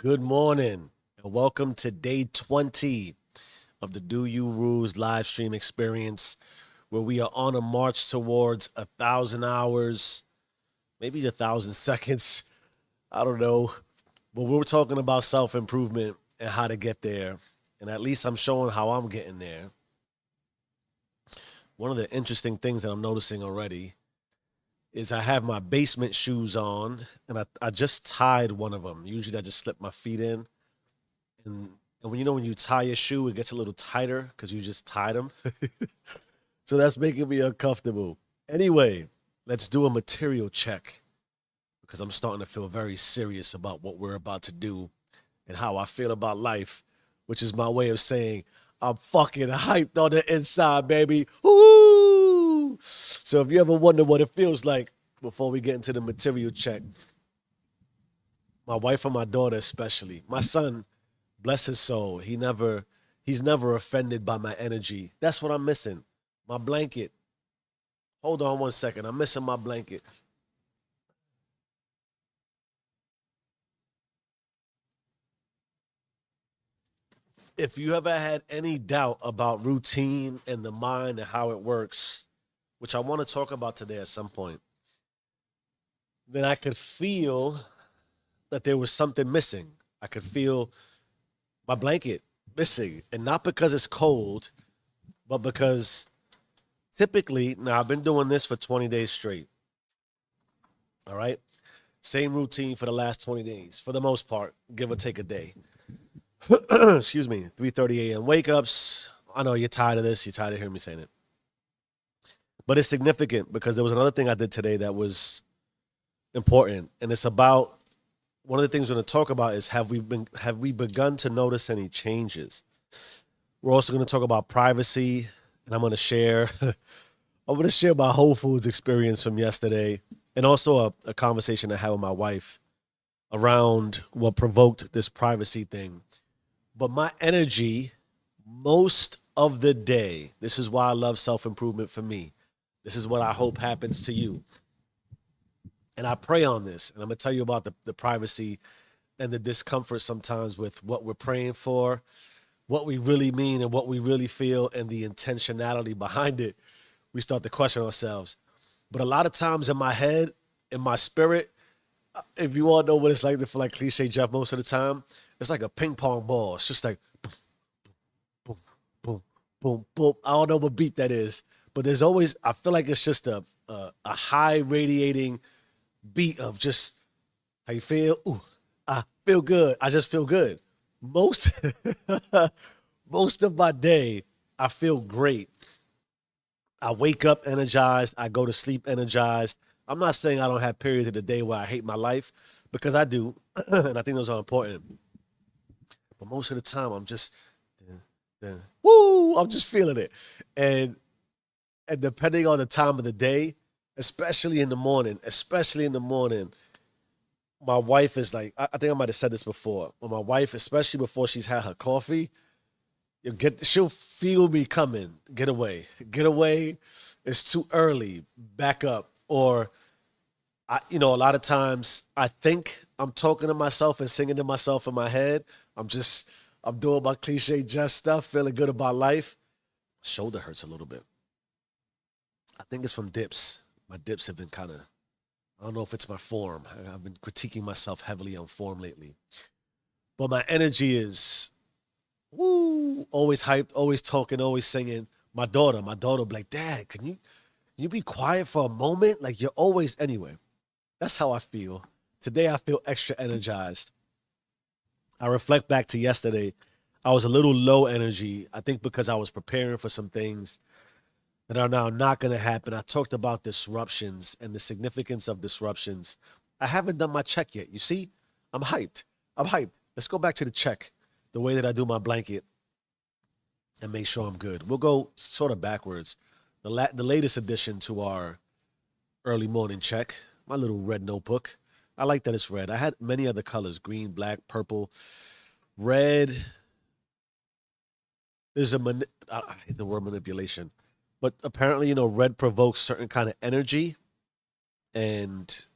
Good morning and welcome to day 20 of the Do You Rules live stream experience, where we are on a march towards 1,000 hours, maybe 1,000 seconds. I don't know. But we're talking about self improvement and how to get there. And at least I'm showing how I'm getting there. One of the interesting things that I'm noticing already is I have my basement shoes on and I just tied one of them. Usually I just slip my feet in. And when you tie your shoe, it gets a little tighter because you just tied them. So that's making me uncomfortable. Anyway, let's do a material check because I'm starting to feel very serious about what we're about to do and how I feel about life, which is my way of saying I'm fucking hyped on the inside, baby. Woo! So if you ever wonder what it feels like before we get into the material check, my wife and my daughter especially, my son, bless his soul, he's never offended by my energy. That's what I'm missing. My blanket. Hold on one second. I'm missing my blanket. If you ever had any doubt about routine and the mind and how it works, which I want to talk about today at some point, then I could feel that there was something missing. I could feel my blanket missing. And not because it's cold, but because typically, now I've been doing this for 20 days straight. All right. Same routine for the last 20 days, for the most part, give or take a day. Excuse me, 3:30 a.m. wake ups. I know you're tired of this. You're tired of hearing me saying it. But it's significant because there was another thing I did today that was important. And it's about one of the things we're going to talk about is have we begun to notice any changes? We're also going to talk about privacy, and I'm going to share I'm going to share my Whole Foods experience from yesterday and also a conversation I had with my wife around what provoked this privacy thing. But my energy most of the day, this is why I love self improvement for me. This is what I hope happens to you. And I pray on this. And I'm going to tell you about the privacy and the discomfort sometimes with what we're praying for, what we really mean and what we really feel, and the intentionality behind it. We start to question ourselves. But a lot of times in my head, in my spirit, if you all know what it's like to feel like cliche Jeff most of the time, it's like a ping pong ball. It's just like boom, boom, boom, boom, boom. I don't know what beat that is, but there's always, I feel like it's just a high radiating beat of just how you feel. Ooh, I feel good. I just feel good. Most most of my day, I feel great. I wake up energized. I go to sleep energized. I'm not saying I don't have periods of the day where I hate my life because I do, and I think those are important. But most of the time, I'm just, woo, I'm just feeling it. And and depending on the time of the day, especially in the morning, my wife is like, I think I might have said this before. When my wife, especially before she's had her coffee, she'll feel me coming. Get away. It's too early. Back up. Or a lot of times I think I'm talking to myself and singing to myself in my head. I'm doing my cliche just stuff, feeling good about life. Shoulder hurts a little bit. I think it's from dips. My dips have been kind of, I don't know if it's my form. I've been critiquing myself heavily on form lately. But my energy is, woo, always hyped, always talking, always singing. My daughter will be like, Dad, can you be quiet for a moment? Like you're always, anyway. That's how I feel. Today I feel extra energized. I reflect back to yesterday. I was a little low energy. I think because I was preparing for some things that are now not going to happen. I talked about disruptions and the significance of disruptions. I haven't done my check yet. You see, I'm hyped. I'm hyped. Let's go back to the check, the way that I do my blanket and make sure I'm good. We'll go sort of backwards. The latest addition to our early morning check, my little red notebook. I like that it's red. I had many other colors: green, black, purple, red. There's I hate the word manipulation, but apparently, red provokes certain kind of energy, and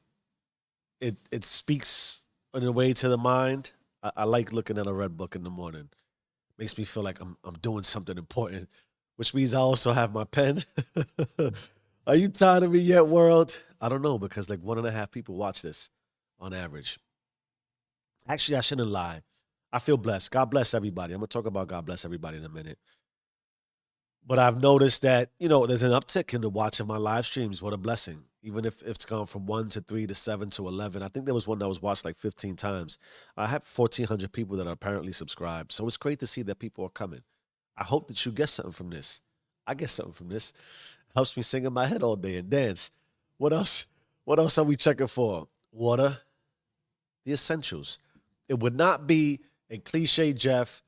it speaks in a way to the mind. I like looking at a red book in the morning. Makes me feel like I'm doing something important, which means I also have my pen. Are you tired of me yet, world? I don't know because like 1.5 people watch this on average. Actually, I shouldn't lie. I feel blessed. God bless everybody. I'm gonna talk about God bless everybody in a minute. But I've noticed that, there's an uptick in the watch of my live streams. What a blessing. Even if it's gone from 1 to 3 to 7 to 11. I think there was one that was watched like 15 times. I have 1,400 people that are apparently subscribed. So it's great to see that people are coming. I hope that you get something from this. I get something from this. Helps me sing in my head all day and dance. What else? What else are we checking for? Water, the essentials. It would not be a cliche, Jeff,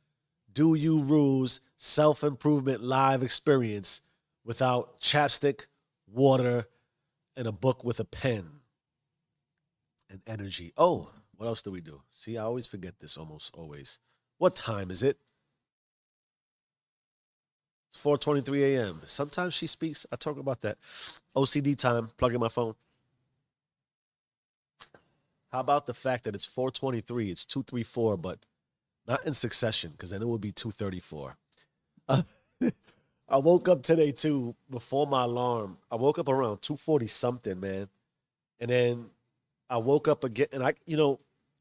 do you rules self improvement live experience without chapstick, water, and a book with a pen and energy. Oh, what else do we do? See, I always forget this almost always. What time is it? It's 4:23 a.m. Sometimes she speaks. I talk about that. OCD time, plug in my phone. How about the fact that it's 4:23? It's 2:34, but not in succession, because then it would be 2:34. Uh, I woke up today too before my alarm. I woke up around 2:40 something, man. And then I woke up again and I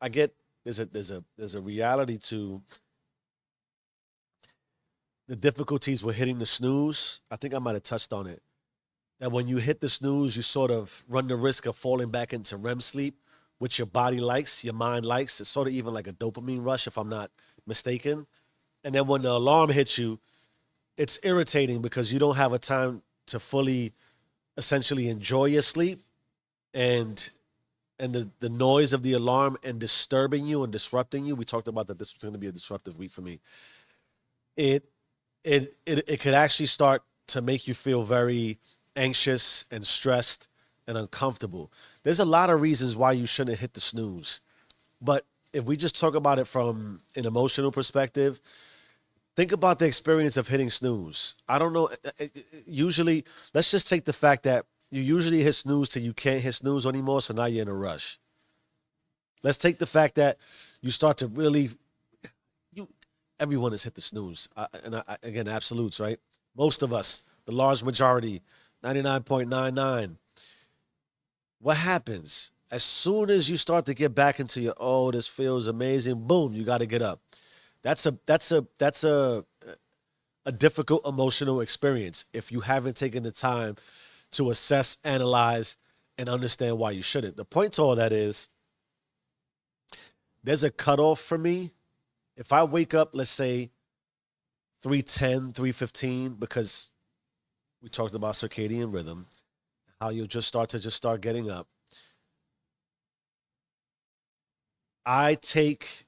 get there's a reality to the difficulties with hitting the snooze. I think I might have touched on it. That when you hit the snooze, you sort of run the risk of falling back into REM sleep, which your body likes, your mind likes. It's sort of even like a dopamine rush, if I'm not mistaken. And then when the alarm hits you, it's irritating because you don't have a time to fully essentially enjoy your sleep, and the noise of the alarm and disturbing you and disrupting you. We talked about that this was going to be a disruptive week for me. It it could actually start to make you feel very anxious and stressed and uncomfortable. There's a lot of reasons why you shouldn't hit the snooze. But if we just talk about it from an emotional perspective, think about the experience of hitting snooze. I don't know. Usually, let's just take the fact that you usually hit snooze till you can't hit snooze anymore. So now you're in a rush. Let's take the fact that you start to really, you, everyone has hit the snooze. Again, absolutes, right? Most of us, the large majority, 99.99. What happens? As soon as you start to get back into your, oh, this feels amazing, boom, you got to get up. That's a difficult emotional experience if you haven't taken the time to assess, analyze, and understand why you shouldn't. The point to all that is there's a cutoff for me. If I wake up, let's say 3:10, 3:15, because we talked about circadian rhythm, how you'll just start getting up. I take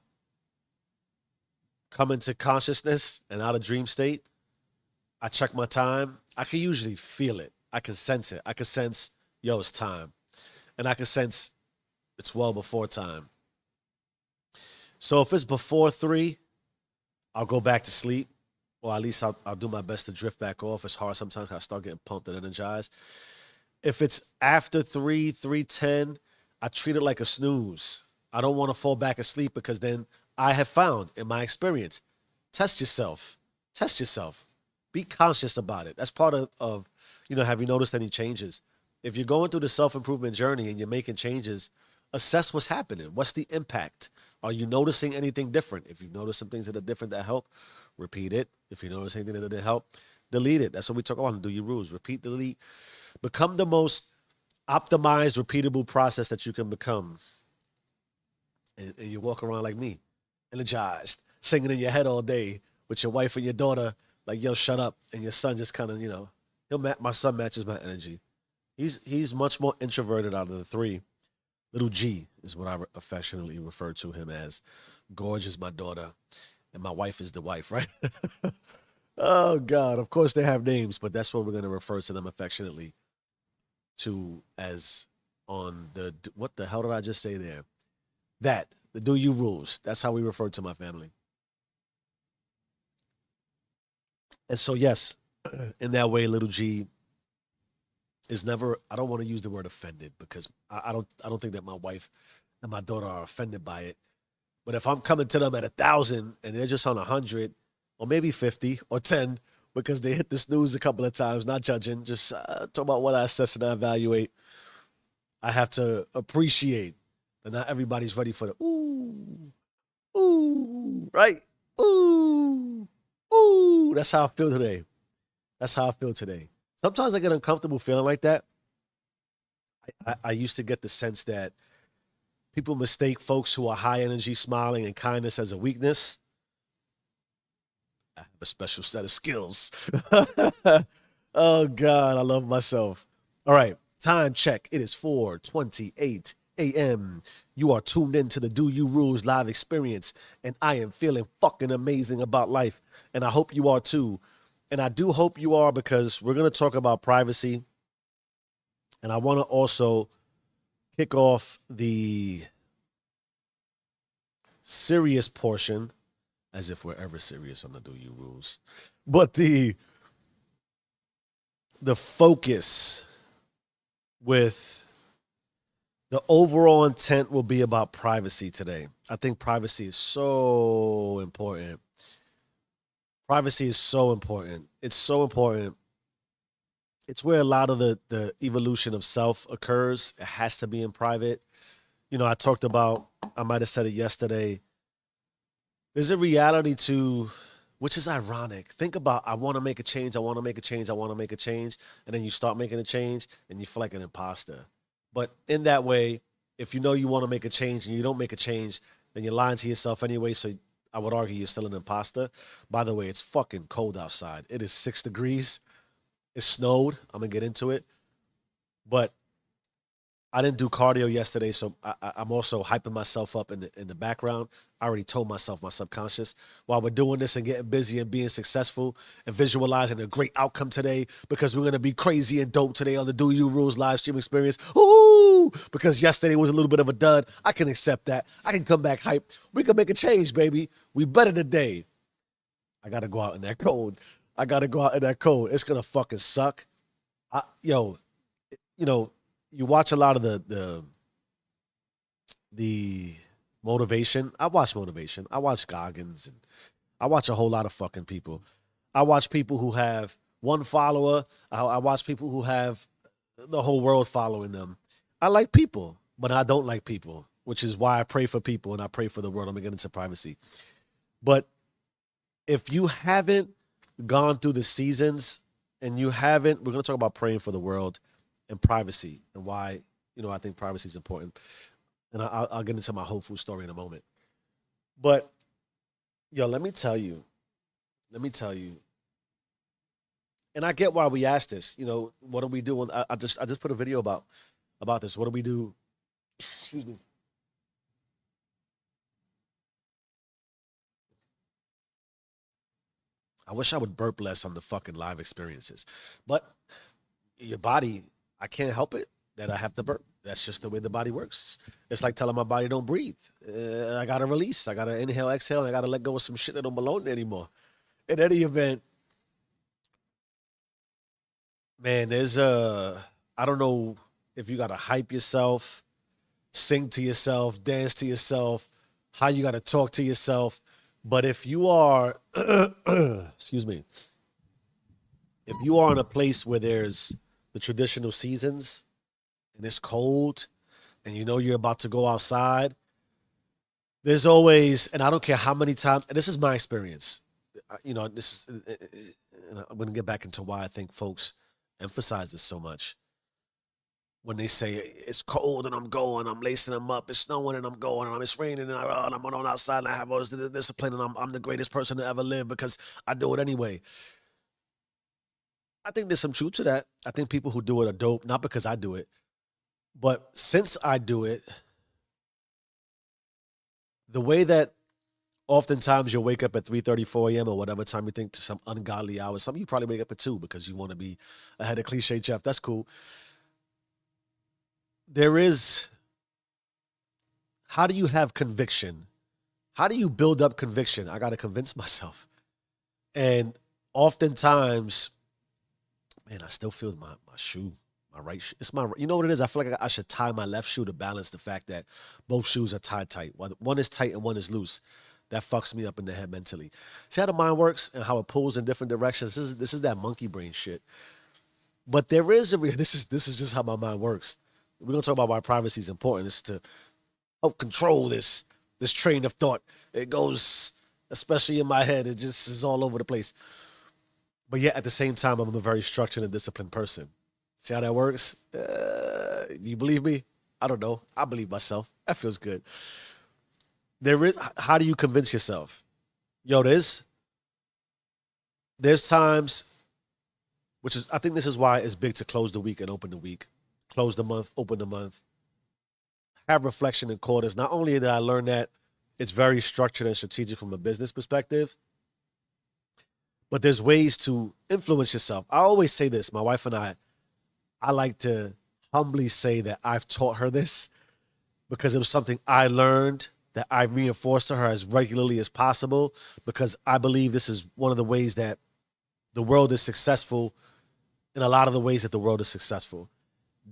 come into consciousness and out of dream state. I check my time. I can usually feel it. I can sense it. I can sense, yo, it's time. And I can sense it's well before time. So if it's before 3, I'll go back to sleep. Or at least I'll do my best to drift back off. It's hard sometimes. I start getting pumped and energized. If it's after 3, 3:10, I treat it like a snooze. I don't want to fall back asleep because then I have found in my experience, test yourself. Test yourself. Be conscious about it. That's part of, have you noticed any changes? If you're going through the self-improvement journey and you're making changes, assess what's happening. What's the impact? Are you noticing anything different? If you notice some things that are different that help, repeat it. If you notice anything that didn't help, delete it. That's what we talk about. Do your rules. Repeat, delete. Become the most optimized, repeatable process that you can become. And you walk around like me, energized, singing in your head all day with your wife and your daughter, like, yo, shut up. And your son just kind of, my son matches my energy. He's much more introverted out of the 3. Little G is what I affectionately refer to him as. Gorge is my daughter, and my wife is the wife, right? Oh, God. Of course, they have names, but that's what we're going to refer to them affectionately to as on the, what the hell did I just say there? That, the do you rules. That's how we refer to my family. And so, yes, in that way, little G is never, I don't want to use the word offended because I don't think that my wife and my daughter are offended by it. But if I'm coming to them at 1,000 and they're just on 100 or maybe 50 or 10 because they hit the snooze a couple of times, not judging, just talk about what I assess and I evaluate. I have to appreciate that not everybody's ready for the ooh, ooh, right? Ooh, ooh. That's how I feel today. That's how I feel today. Sometimes I get uncomfortable feeling like that. I used to get the sense that people mistake folks who are high energy, smiling, and kindness as a weakness. I have a special set of skills. Oh God, I love myself. All right, time check. It is 4:28 a.m. You are tuned in to the Do You Rules live experience, and I am feeling fucking amazing about life. And I hope you are too. And I do hope you are because we're gonna talk about privacy. And I want to also kick off the serious portion, as if we're ever serious on the Do You Rules, but the focus with the overall intent will be about privacy today. I think privacy is so important. Privacy is so important. It's so important. It's where a lot of the evolution of self occurs. It has to be in private. You know, I talked about, I might have said it yesterday. There's a reality to, which is ironic. Think about, I want to make a change, I want to make a change, I want to make a change. And then you start making a change and you feel like an imposter. But in that way, if you know you want to make a change and you don't make a change, then you're lying to yourself anyway. So I would argue you're still an imposter. By the way, it's fucking cold outside. It is 6 degrees. It snowed. I'm going to get into it. But I didn't do cardio yesterday, so I'm also hyping myself up in the background. I already told myself, my subconscious, while we're doing this and getting busy and being successful and visualizing a great outcome today, because we're gonna be crazy and dope today on the Do You Rules live stream experience. Ooh, because yesterday was a little bit of a dud. I can accept that. I can come back hyped. We can make a change, baby. We better today. I gotta go out in that cold. I gotta go out in that cold. It's gonna fucking suck. Yo, you know, you watch a lot of the motivation. I watch motivation. I watch Goggins and I watch a whole lot of fucking people. I watch people who have one follower. I watch people who have the whole world following them. I like people, but I don't like people, which is why I pray for people and I pray for the world. I'm gonna get into privacy. But if you haven't gone through the seasons and you haven't, we're gonna talk about praying for the world and privacy and why, I think privacy is important. And I'll get into my Whole Food story in a moment. But yo, let me tell you, and I get why we asked this. What do we do? I just put a video about this. What do we do? Excuse me. I wish I would burp less on the fucking live experiences, but your body, I can't help it that I have to burp. That's just the way the body works. It's like telling my body don't breathe. I gotta release. I gotta inhale, exhale. And I gotta let go of some shit that don't belong there anymore. In any event, man, I don't know if you gotta hype yourself, sing to yourself, dance to yourself, how you gotta talk to yourself. But if you are, excuse me, if you are in a place where there's the traditional seasons and it's cold and you know you're about to go outside, there's always, and I don't care how many times, and this is my experience, this is, and I'm going to get back into why I think folks emphasize this so much. When they say it's cold and I'm going, I'm lacing them up, it's snowing and I'm going, and it's raining and I'm on outside and I have all this discipline and I'm the greatest person to ever live because I do it anyway. I think there's some truth to that. I think people who do it are dope, not because I do it, but since I do it, the way that oftentimes you'll wake up at 3:34 a.m. or whatever time you think to some ungodly hours. Some of you probably wake up at 2 because you want to be ahead of cliche Jeff. That's cool. There is, how do you have conviction? How do you build up conviction? I got to convince myself. And oftentimes, man, I still feel my shoe, my my right shoe. It's my, you know what it is? I feel like I should tie my left shoe to balance the fact that both shoes are tied tight. One is tight and one is loose. That fucks me up in the head mentally. See how the mind works and how it pulls in different directions. This is that monkey brain shit. But there is this is just how my mind works. We're gonna talk about why privacy is important. It's to help control this train of thought. It goes, especially in my head, it just is all over the place. But yet at the same time, I'm a very structured and disciplined person. See how that works? You believe me? I don't know. I believe myself. That feels good. There is. How do you convince yourself? Yo, there's times, which is, I think this is why it's big to close the week and open the week, close the month, open the month, have reflection in quarters. Not only did I learn that it's very structured and strategic from a business perspective, but there's ways to influence yourself. I always say this. My wife and I like to humbly say that I've taught her this because it was something I learned that I reinforced to her as regularly as possible, because I believe this is one of the ways that the world is successful in a lot of the ways that the world is successful.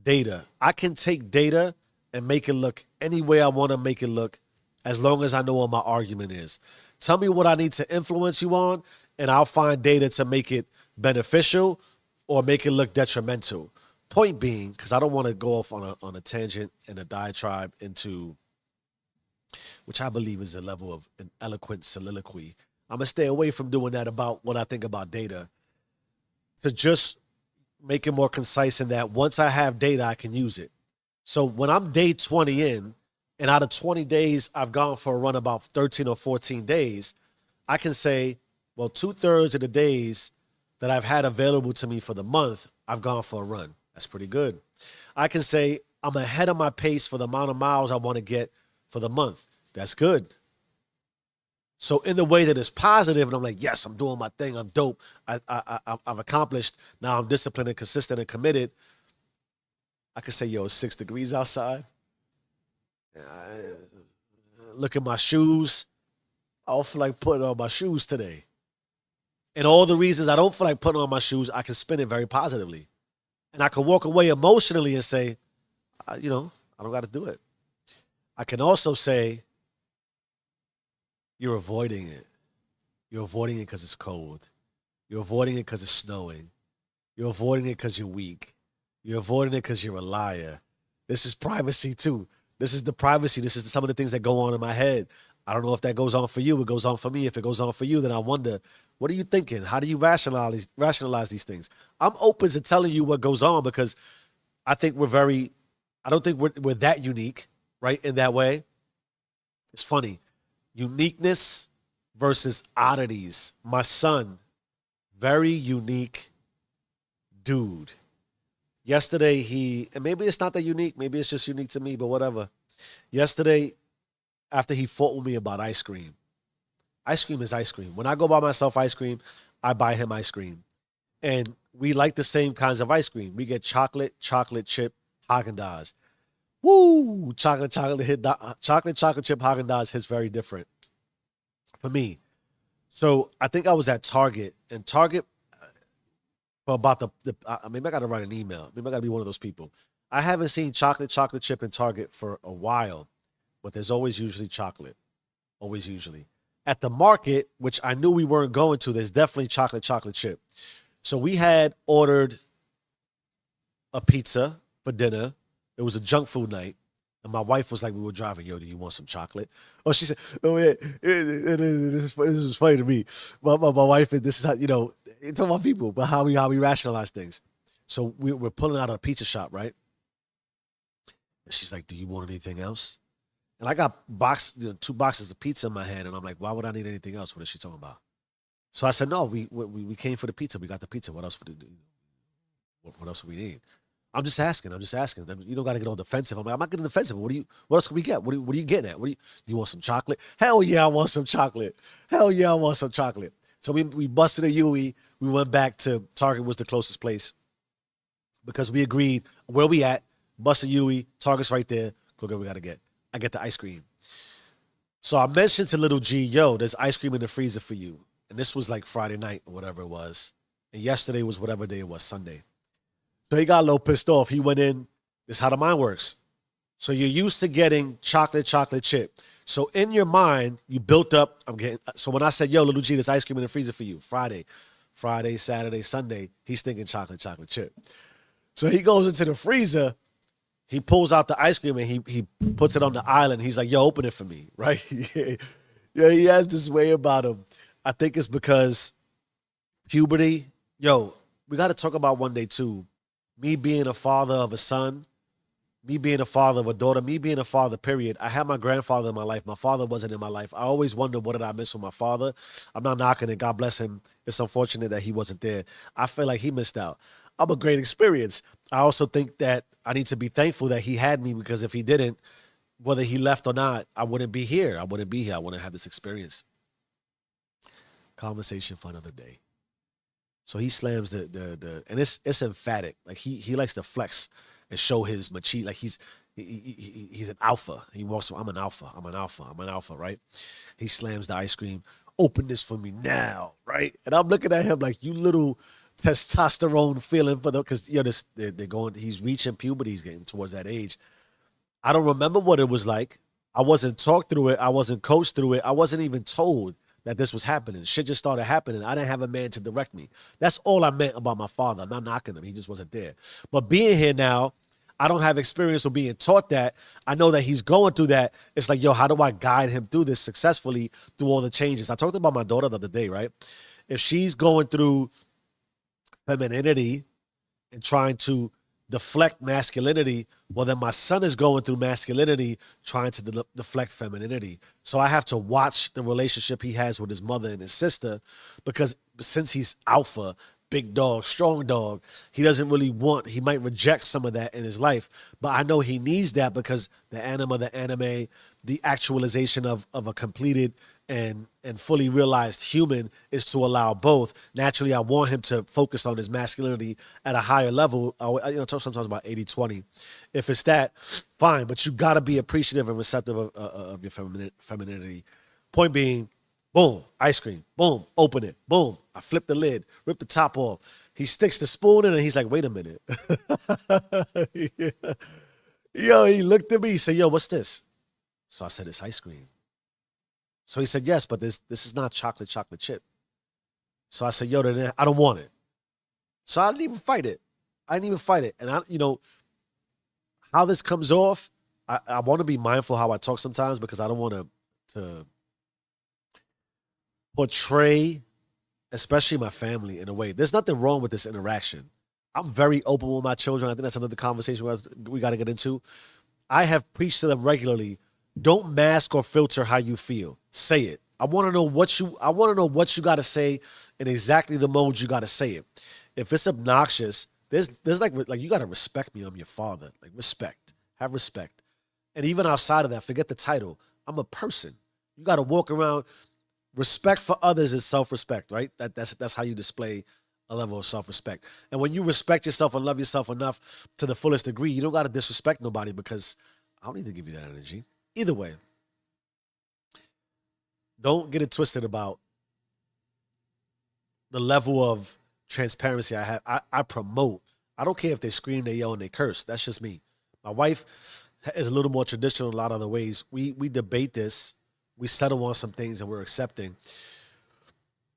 Data. I can take data and make it look any way I want to make it look, as long as I know what my argument is. Tell me what I need to influence you on, and I'll find data to make it beneficial or make it look detrimental. Point being, because I don't want to go off on a tangent and a diatribe into, which I believe is a level of an eloquent soliloquy. I'm going to stay away from doing that about what I think about data, to just make it more concise in that once I have data, I can use it. So when I'm day 20 in, and out of 20 days, I've gone for a run about 13 or 14 days, I can say, well, 2/3 of the days that I've had available to me for the month, I've gone for a run. That's pretty good. I can say I'm ahead of my pace for the amount of miles I want to get for the month. That's good. So in the way that it's positive, and I'm like, yes, I'm doing my thing. I'm dope. I've accomplished. Now I'm disciplined and consistent and committed. I can say, yo, it's 6 degrees outside. Look at my shoes. I don't feel like putting on my shoes today. And all the reasons I don't feel like putting on my shoes, I can spin it very positively. And I can walk away emotionally and say, I don't got to do it. I can also say, you're avoiding it. You're avoiding it because it's cold. You're avoiding it because it's snowing. You're avoiding it because you're weak. You're avoiding it because you're a liar. This is privacy too. This is the privacy. This is some of the things that go on in my head. I don't know if that goes on for you. It goes on for me. If it goes on for you, then I wonder, what are you thinking? How do you rationalize these things? I'm open to telling you what goes on, because I think I don't think we're that unique, right? In that way. It's funny. Uniqueness versus oddities. My son, very unique dude. Yesterday, and maybe it's not that unique, maybe it's just unique to me, but whatever. Yesterday, after he fought with me about ice cream is ice cream. When I go buy myself ice cream, I buy him ice cream. And we like the same kinds of ice cream. We get chocolate chip, Haagen-Dazs. Woo! Chocolate chip Haagen-Dazs hits very different for me. So I think I was at Target, and Target, for about maybe I got to write an email. Maybe I got to be one of those people. I haven't seen chocolate chip in Target for a while, but there's always usually chocolate. Always usually. At the market, which I knew we weren't going to, there's definitely chocolate chip. So we had ordered a pizza for dinner. It was a junk food night. And my wife was like, we were driving, yo, do you want some chocolate? Oh, she said, oh, yeah, this was funny to me. My wife, and this is how, you're talking about people, but how we rationalize things. So we're pulling out of a pizza shop, right? And she's like, do you want anything else? And I got 2 boxes of pizza in my hand, and I'm like, why would I need anything else? What is she talking about? So I said, no, we came for the pizza. We got the pizza. What else what else do we need? I'm just asking. You don't got to get all defensive. I'm like, I'm not getting defensive. What else can we get? What are you getting at? Do you want some chocolate? Hell yeah, I want some chocolate. So we busted a Y.O.U. We went back to Target, was the closest place, because we agreed where we at. Busted Y.O.U. Target's right there. Go get what we got to get. I get the ice cream. So I mentioned to little G, yo, there's ice cream in the freezer for you. And this was like Friday night or whatever it was. And yesterday was whatever day it was, Sunday. So he got a little pissed off. He went in. This is how the mind works. So you're used to getting chocolate chip. So in your mind, you built up. I'm getting. So when I said, "Yo, little G, there's ice cream in the freezer for you," Friday, Saturday, Sunday, he's thinking chocolate chip. So he goes into the freezer. He pulls out the ice cream and he puts it on the island. He's like, "Yo, open it for me," right? Yeah, he has this way about him. I think it's because puberty. Yo, we got to talk about one day too. Me being a father of a son, me being a father of a daughter, me being a father, period. I had my grandfather in my life. My father wasn't in my life. I always wondered, what did I miss with my father? I'm not knocking it. God bless him. It's unfortunate that he wasn't there. I feel like he missed out. I'm a great experience. I also think that I need to be thankful that he had me, because if he didn't, whether he left or not, I wouldn't be here. I wouldn't be here. I wouldn't have this experience. Conversation for another day. So he slams and it's emphatic. Like he likes to flex and show his machi. Like he's an alpha. He walks. I'm an alpha. I'm an alpha. I'm an alpha. Right? He slams the ice cream. Open this for me now, right? And I'm looking at him like, you little testosterone feeling for the, because this they're going. He's reaching puberty. He's getting towards that age. I don't remember what it was like. I wasn't talked through it. I wasn't coached through it. I wasn't even told that this was happening. Shit just started happening. I didn't have a man to direct me. That's all I meant about my father. I'm not knocking him. He just wasn't there. But being here now, I don't have experience of being taught that. I know that he's going through that. It's like, yo, how do I guide him through this successfully through all the changes? I talked about my daughter the other day, right? If she's going through femininity and trying to deflect masculinity, well, then my son is going through masculinity trying to deflect femininity. So I have to watch the relationship he has with his mother and his sister, because since he's alpha, big dog, strong dog, he doesn't really want, he might reject some of that in his life. But I know he needs that, because the anime, the actualization of a completed and fully realized human is to allow both. Naturally, I want him to focus on his masculinity at a higher level. I talk sometimes about 80-20. If it's that, fine, but you got to be appreciative and receptive of your femininity. Point being, boom, ice cream. Boom, open it. Boom, I flip the lid, rip the top off. He sticks the spoon in and he's like, wait a minute. Yeah. Yo, he looked at me. He said, yo, what's this? So I said, it's ice cream. So he said, yes, but this is not chocolate chip. So I said, yo, then I don't want it. So I didn't even fight it. I didn't even fight it. And how this comes off, I want to be mindful how I talk sometimes, because I don't want to portray, especially my family, in a way. There's nothing wrong with this interaction. I'm very open with my children. I think that's another conversation we got to get into. I have preached to them regularly. Don't mask or filter how you feel. Say it. I want to know what you got to say in exactly the mode you got to say it. If it's obnoxious, there's like you got to respect me. I'm your father. Like, respect. Have respect. And even outside of that, forget the title. I'm a person. You got to walk around. Respect for others is self-respect, right? That's how you display a level of self-respect. And when you respect yourself and love yourself enough to the fullest degree, you don't got to disrespect nobody, because I don't need to give you that energy. Either way, don't get it twisted about the level of transparency I have. I promote. I don't care if they scream, they yell, and they curse. That's just me. My wife is a little more traditional in a lot of other ways. We debate this. We settle on some things and we're accepting.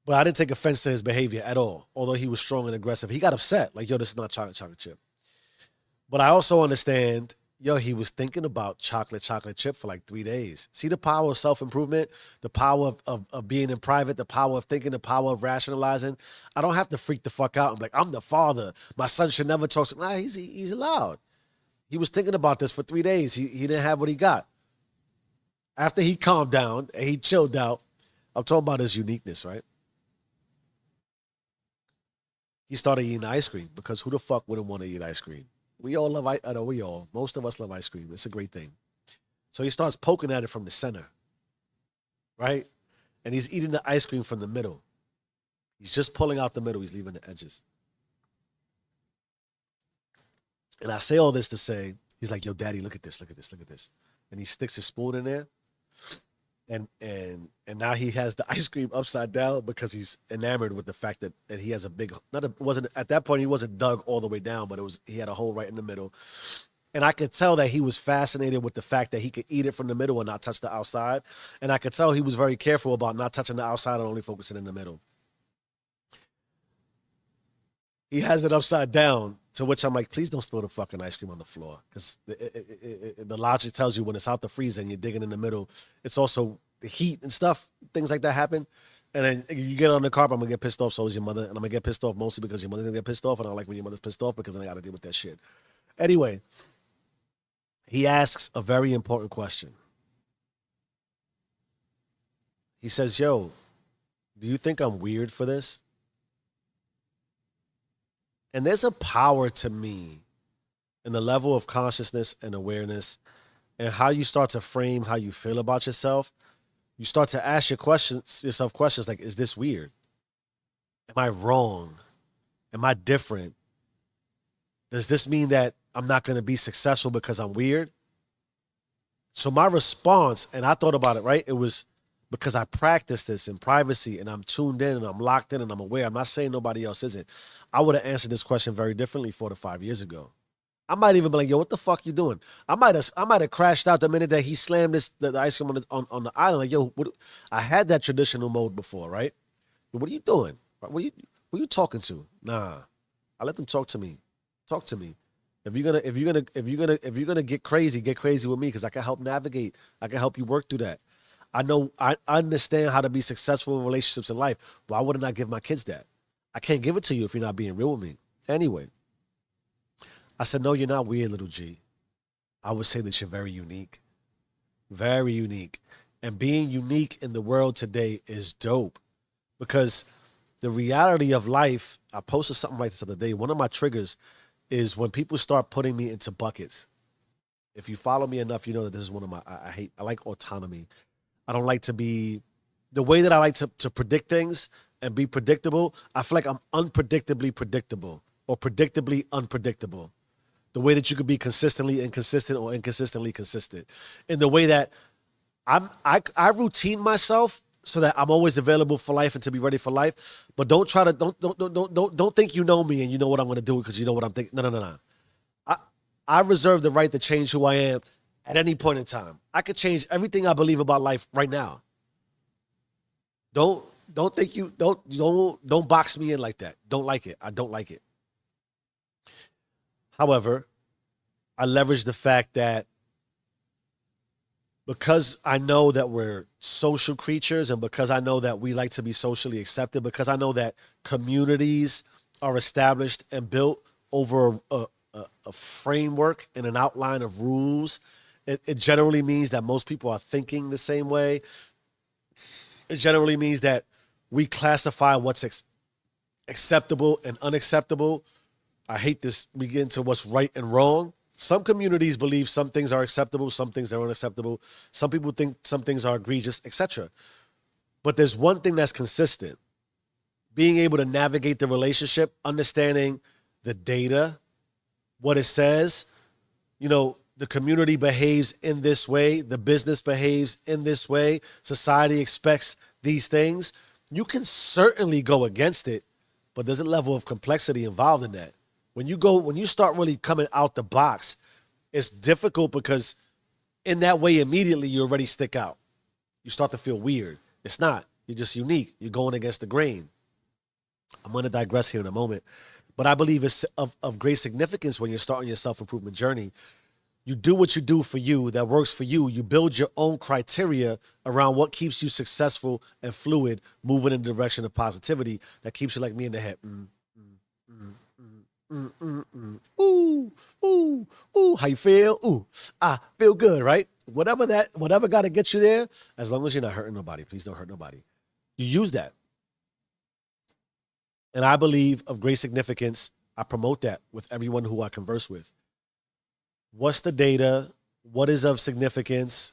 But I didn't take offense to his behavior at all, although he was strong and aggressive. He got upset, like, yo, this is not chocolate chip. But I also understand, yo, he was thinking about chocolate chip for like 3 days. See the power of self-improvement, the power of being in private, the power of thinking, the power of rationalizing. I don't have to freak the fuck out. I'm like, I'm the father. My son should never talk. Nah, he's allowed. He was thinking about this for 3 days. He didn't have what he got. After he calmed down and he chilled out, I'm talking about his uniqueness, right? He started eating ice cream, because who the fuck wouldn't want to eat ice cream? We all love ice. I know we all. Most of us love ice cream. It's a great thing. So he starts poking at it from the center, right? And he's eating the ice cream from the middle. He's just pulling out the middle. He's leaving the edges. And I say all this to say, he's like, yo, daddy, look at this, look at this, look at this. And he sticks his spoon in there. and now he has the ice cream upside down because he's enamored with the fact that he has a big not a, wasn't at that point he wasn't dug all the way down, but it was he had a hole right in the middle. And I could tell that he was fascinated with the fact that he could eat it from the middle and not touch the outside. And I could tell he was very careful about not touching the outside and only focusing in the middle. He has it upside down, to which I'm like, please don't spill the fucking ice cream on the floor. Because the logic tells you when it's out the freezer and you're digging in the middle, it's also the heat and stuff, things like that happen. And then you get on the carpet, I'm gonna get pissed off, so is your mother. And I'm gonna get pissed off mostly because your mother's gonna get pissed off. And I don't like when your mother's pissed off because then I gotta deal with that shit. Anyway, he asks a very important question. He says, yo, do you think I'm weird for this? And there's a power to me in the level of consciousness and awareness and how you start to frame how you feel about yourself. You start to ask yourself questions like, is this weird? Am I wrong? Am I different? Does this mean that I'm not going to be successful because I'm weird? So my response, and I thought about it, right? It was because I practice this in privacy and I'm tuned in and I'm locked in and I'm aware. I'm not saying nobody else isn't. I would have answered this question very differently 4 to 5 years ago. I might even be like, yo, what the fuck you doing? I might have crashed out the minute that he slammed the ice cream on the island. Like, yo, I had that traditional mode before, right? What are you doing? Who are you talking to? Nah. I let them talk to me. Talk to me. If you're gonna get crazy with me because I can help navigate. I can help you work through that. I understand how to be successful in relationships in life. Why wouldn't I give my kids that? I can't give it to you if you're not being real with me. Anyway, I said, no, you're not weird, little G. I would say that you're very unique. Very unique. And being unique in the world today is dope because the reality of life, I posted something like this the other day. One of my triggers is when people start putting me into buckets. If you follow me enough, you know that this is one of my, I like autonomy. I don't like to be, the way that I like to predict things and be predictable, I feel like I'm unpredictably predictable or predictably unpredictable. The way that you could be consistently inconsistent or inconsistently consistent. In the way that I routine myself so that I'm always available for life and to be ready for life. But don't try to, don't think you know me and you know what I'm going to do because you know what I'm thinking. No. I reserve the right to change who I am at any point in time. I could change everything I believe about life right now. Don't think you don't box me in like that. Don't like it. I don't like it. However, I leverage the fact that because I know that we're social creatures and because I know that we like to be socially accepted, because I know that communities are established and built over a framework and an outline of rules, it generally means that most people are thinking the same way. It generally means that we classify what's acceptable and unacceptable. I hate this. We get into what's right and wrong. Some communities believe some things are acceptable, some things are unacceptable. Some people think some things are egregious, etc. But there's one thing that's consistent. Being able to navigate the relationship, understanding the data, what it says, the community behaves in this way, the business behaves in this way, society expects these things. You can certainly go against it, but there's a level of complexity involved in that. When you start really coming out the box, it's difficult because in that way, immediately you already stick out. You start to feel weird. It's not. You're just unique. You're going against the grain. I'm going to digress here in a moment, but I believe it's of great significance when you're starting your self-improvement journey. You do what you do for you that works for you. You build your own criteria around what keeps you successful and fluid, moving in the direction of positivity that keeps you like me in the head. Ooh, ooh, ooh, how you feel? Ooh, feel good, right? Whatever got to get you there, as long as you're not hurting nobody, please don't hurt nobody. You use that. And I believe of great significance, I promote that with everyone who I converse with. What's the data? What is of significance?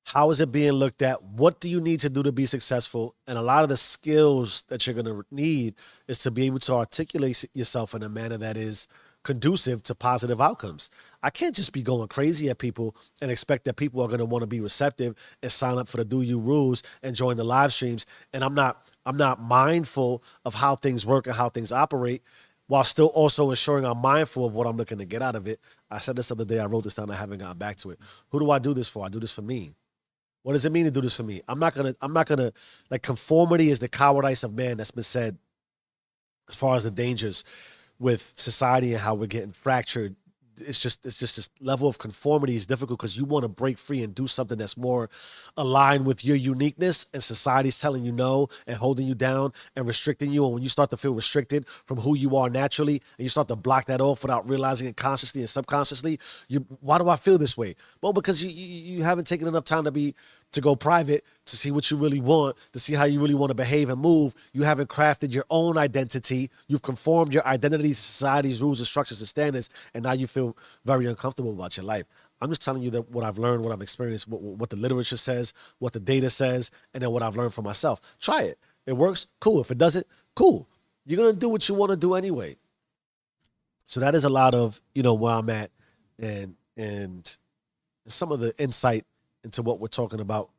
How is it being looked at? What do you need to do to be successful? And a lot of the skills that you're going to need is to be able to articulate yourself in a manner that is conducive to positive outcomes. I can't just be going crazy at people and expect that people are going to want to be receptive and sign up for the Do You rules and join the live streams. And I'm not mindful of how things work and how things operate, while still also ensuring I'm mindful of what I'm looking to get out of it. I said this the other day. I wrote this down. I haven't gotten back to it. Who do I do this for? I do this for me. What does it mean to do this for me? I'm not gonna like, conformity is the cowardice of man. That's been said as far as the dangers with society and how we're getting fractured. It's just this level of conformity is difficult because you want to break free and do something that's more aligned with your uniqueness, and society's telling you no and holding you down and restricting you. And when you start to feel restricted from who you are naturally, and you start to block that off without realizing it consciously and subconsciously, why do I feel this way? Well, because you haven't taken enough time to go private, to see what you really want, to see how you really want to behave and move. You haven't crafted your own identity. You've conformed your identity to society's rules and structures and standards, and now you feel very uncomfortable about your life. I'm just telling you that what I've learned, what I've experienced, what the literature says, what the data says, and then what I've learned for myself. Try it. It works, cool. If it doesn't, cool. You're going to do what you want to do anyway. So that is a lot of, where I'm at, and some of the insight into what we're talking about.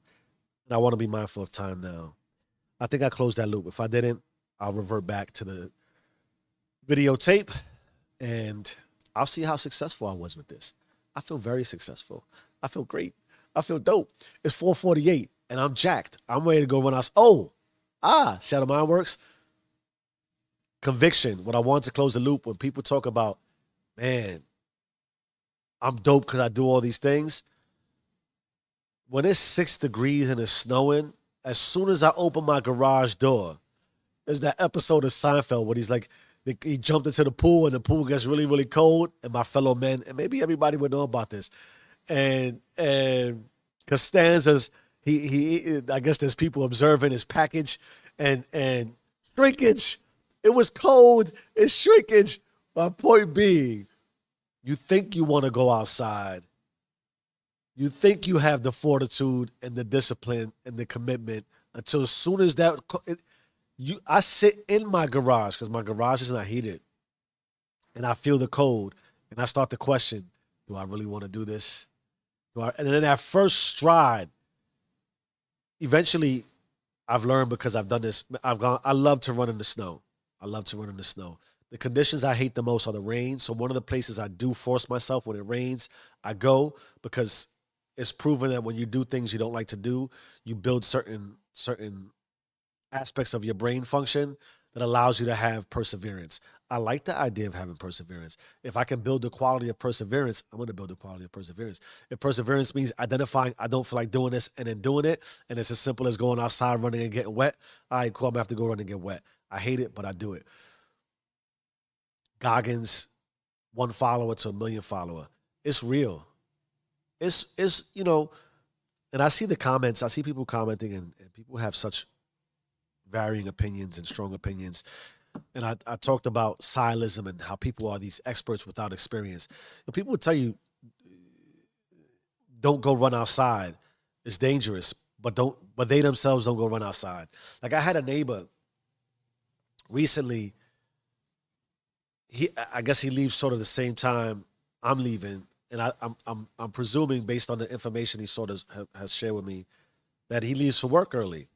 And I want to be mindful of time now. I think I closed that loop. If I didn't, I'll revert back to the videotape, and I'll see how successful I was with this. I feel very successful. I feel great. I feel dope. It's 4:48, and I'm jacked. I'm ready to go run out. Shadow Mind Works. Conviction. What I want to close the loop, when people talk about, man, I'm dope because I do all these things. When it's 6 degrees and it's snowing, as soon as I open my garage door, there's that episode of Seinfeld where he's like, he jumped into the pool and the pool gets really, really cold. And my fellow men, and maybe everybody would know about this. And Costanza's, I guess there's people observing his package and shrinkage. It was cold and shrinkage. My point being, you think you want to go outside. You think you have the fortitude and the discipline and the commitment until as soon as I sit in my garage because my garage is not heated, and I feel the cold, and I start to question, do I really want to do this? And then that first stride, eventually I've learned, because I've done this, I love to run in the snow. The conditions I hate the most are the rain. So one of the places I do force myself when it rains, I go, because it's proven that when you do things you don't like to do, you build certain aspects of your brain function that allows you to have perseverance. I like the idea of having perseverance. If I can build the quality of perseverance, I'm going to build the quality of perseverance. If perseverance means identifying, I don't feel like doing this, and then doing it, and it's as simple as going outside, running and getting wet, all right, cool, I'm going to have to go run and get wet. I hate it, but I do it. Goggins, 1 follower to 1 million follower. It's real. It's and I see the comments. I see people commenting, and people have such varying opinions and strong opinions. And I talked about silenism and how people are these experts without experience. People would tell you, don't go run outside. It's dangerous, but they themselves don't go run outside. Like, I had a neighbor recently. I guess he leaves sort of the same time I'm leaving. And I'm presuming, based on the information he sort of has shared with me, that he leaves for work early.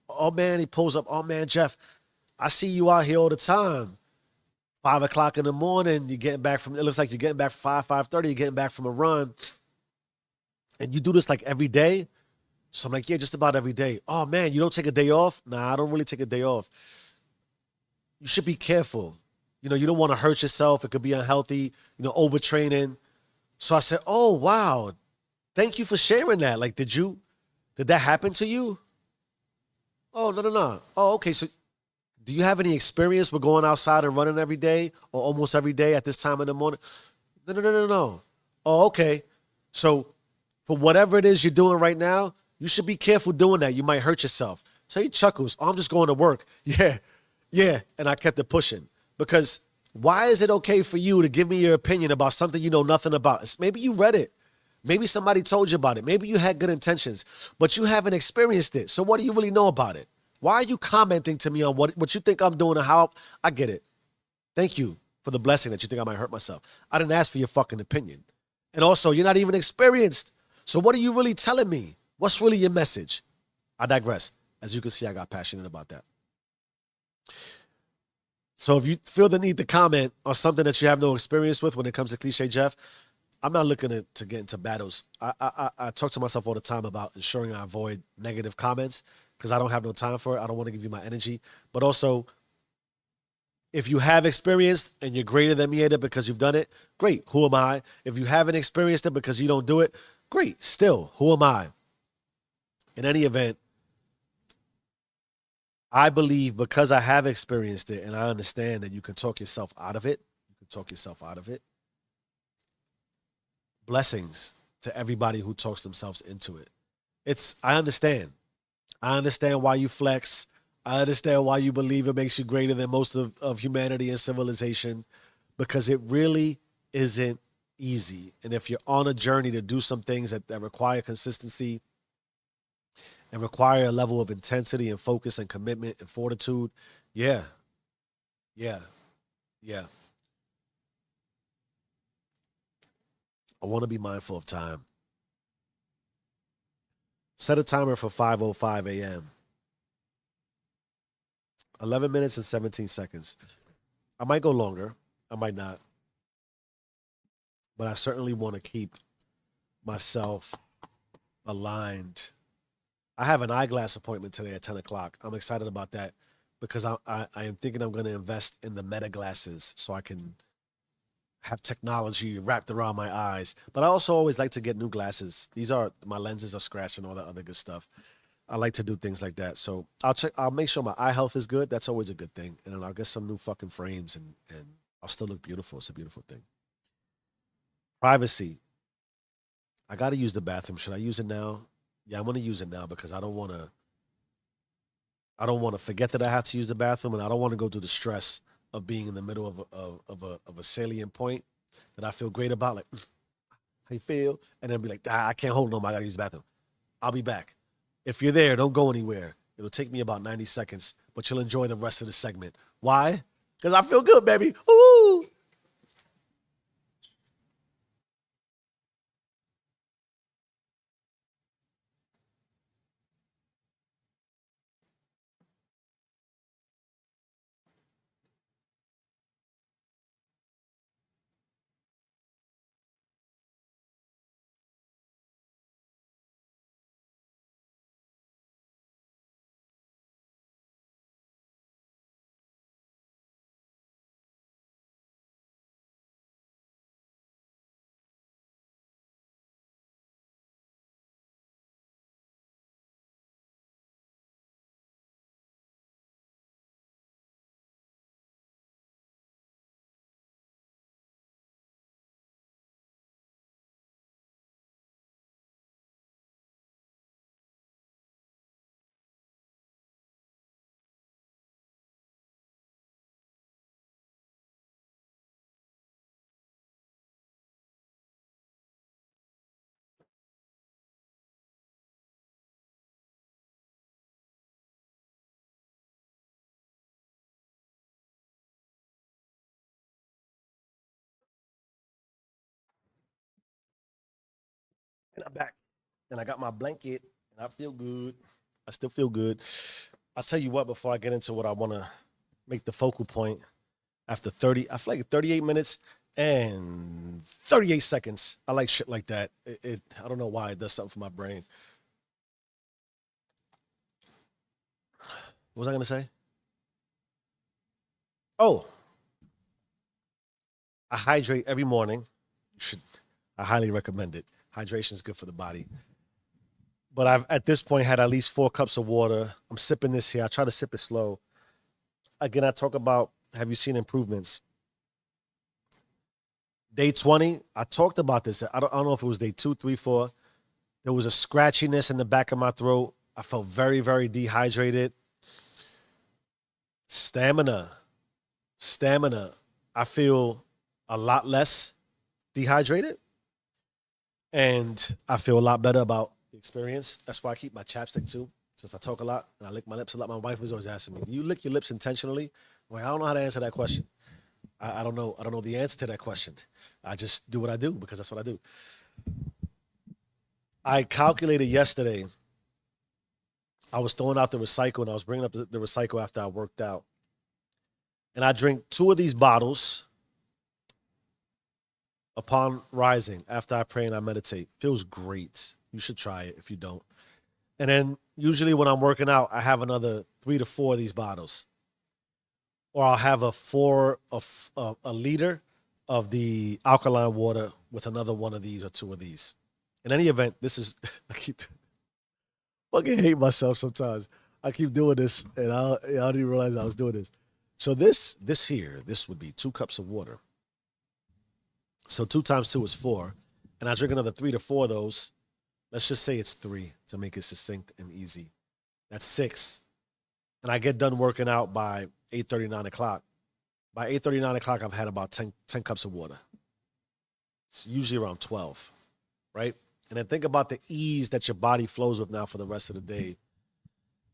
Oh man, he pulls up. Oh man, Jeff, I see you out here all the time. 5 o'clock in the morning, you're getting back from. It looks like you're getting back from 5:30. You're getting back from a run, and you do this like every day. So I'm like, yeah, just about every day. Oh man, you don't take a day off? Nah, I don't really take a day off. You should be careful. You don't want to hurt yourself. It could be unhealthy. Overtraining. So I said, oh, wow, thank you for sharing that. Like, did that happen to you? Oh, no. Oh, okay. So do you have any experience with going outside and running every day or almost every day at this time in the morning? No. Oh, okay. So for whatever it is you're doing right now, you should be careful doing that. You might hurt yourself. So he chuckles. Oh, I'm just going to work. Yeah. And I kept it pushing, because why is it okay for you to give me your opinion about something you know nothing about? Maybe you read it. Maybe somebody told you about it. Maybe you had good intentions, but you haven't experienced it. So what do you really know about it? Why are you commenting to me on what you think I'm doing and how? I get it. Thank you. for the blessing that you think I might hurt myself. I didn't ask for your fucking opinion. And also, you're not even experienced. So what are you really telling me? What's really your message? I digress. As you can see, I got passionate about that. So if you feel the need to comment on something that you have no experience with when it comes to Cliche Jeff, I'm not looking to get into battles. I talk to myself all the time about ensuring I avoid negative comments because I don't have no time for it. I don't want to give you my energy. But also, if you have experienced and you're greater than me at it because you've done it, great. Who am I? If you haven't experienced it because you don't do it, great. Still, who am I? In any event, I believe because I have experienced it and I understand that you can talk yourself out of it. You can talk yourself out of it. Blessings to everybody who talks themselves into it. I understand. I understand why you flex. I understand why you believe it makes you greater than most of humanity and civilization, because it really isn't easy. And if you're on a journey to do some things that require consistency and require a level of intensity and focus and commitment and fortitude, yeah, yeah, yeah. I want to be mindful of time. Set a timer for 5:05 a.m. 11 minutes and 17 seconds. I might go longer. I might not. But I certainly want to keep myself aligned. I have an eyeglass appointment today at 10 o'clock. I'm excited about that because I am thinking I'm going to invest in the meta glasses so I can have technology wrapped around my eyes. But I also always like to get new glasses. My lenses are scratched and all that other good stuff. I like to do things like that. So I'll make sure my eye health is good. That's always a good thing. And then I'll get some new fucking frames and I'll still look beautiful. It's a beautiful thing. Privacy. I got to use the bathroom. Should I use it now? Yeah, I'm going to use it now because I don't want to forget that I have to use the bathroom, and I don't want to go through the stress of being in the middle of a salient point that I feel great about, like how you feel, and then be like, I can't hold no more. I got to use the bathroom. I'll be back. If you're there, don't go anywhere. It'll take me about 90 seconds, but you'll enjoy the rest of the segment. Why? Because I feel good, baby. Ooh. And I'm back. And I got my blanket, and I feel good. I still feel good. I'll tell you what, before I get into what I want to make the focal point, after 30, I feel like 38 minutes and 38 seconds. I like shit like that. I don't know why it does something for my brain. What was I going to say? Oh, I hydrate every morning. You should, I highly recommend it. Hydration is good for the body. But I've at this point had at least 4 cups of water. I'm sipping this here. I try to sip it slow. Again, I talk about, have you seen improvements? Day 20, I talked about this. I don't know if it was day 2, 3, 4. There was a scratchiness in the back of my throat. I felt very, very dehydrated. Stamina. Stamina. I feel a lot less dehydrated and I feel a lot better about the experience. That's why I keep my chapstick too. Since I talk a lot and I lick my lips a lot, my wife was always asking me, "Do you lick your lips intentionally?" I'm like, I don't know how to answer that question. I don't know. I don't know the answer to that question. I just do what I do because that's what I do. I calculated yesterday. I was throwing out the recycle and I was bringing up the recycle after I worked out. And I drink two of these bottles upon rising after I pray and I meditate. Feels great. You should try it if you don't. And then usually when I'm working out, I have another 3 to 4 of these bottles, or I'll have a liter of the alkaline water with another one of these or two of these. In any event, this is I keep fucking hate myself sometimes. I keep doing this, and I didn't even realize I was doing this. So this would be 2 cups of water. So 2 times 2 is 4, and I drink another 3 to 4 of those. Let's just say it's 3 to make it succinct and easy. That's 6, and I get done working out by 8:30, 9 o'clock. By 8:30, 9 o'clock, I've had about 10 cups of water. It's usually around 12, right? And then think about the ease that your body flows with now for the rest of the day.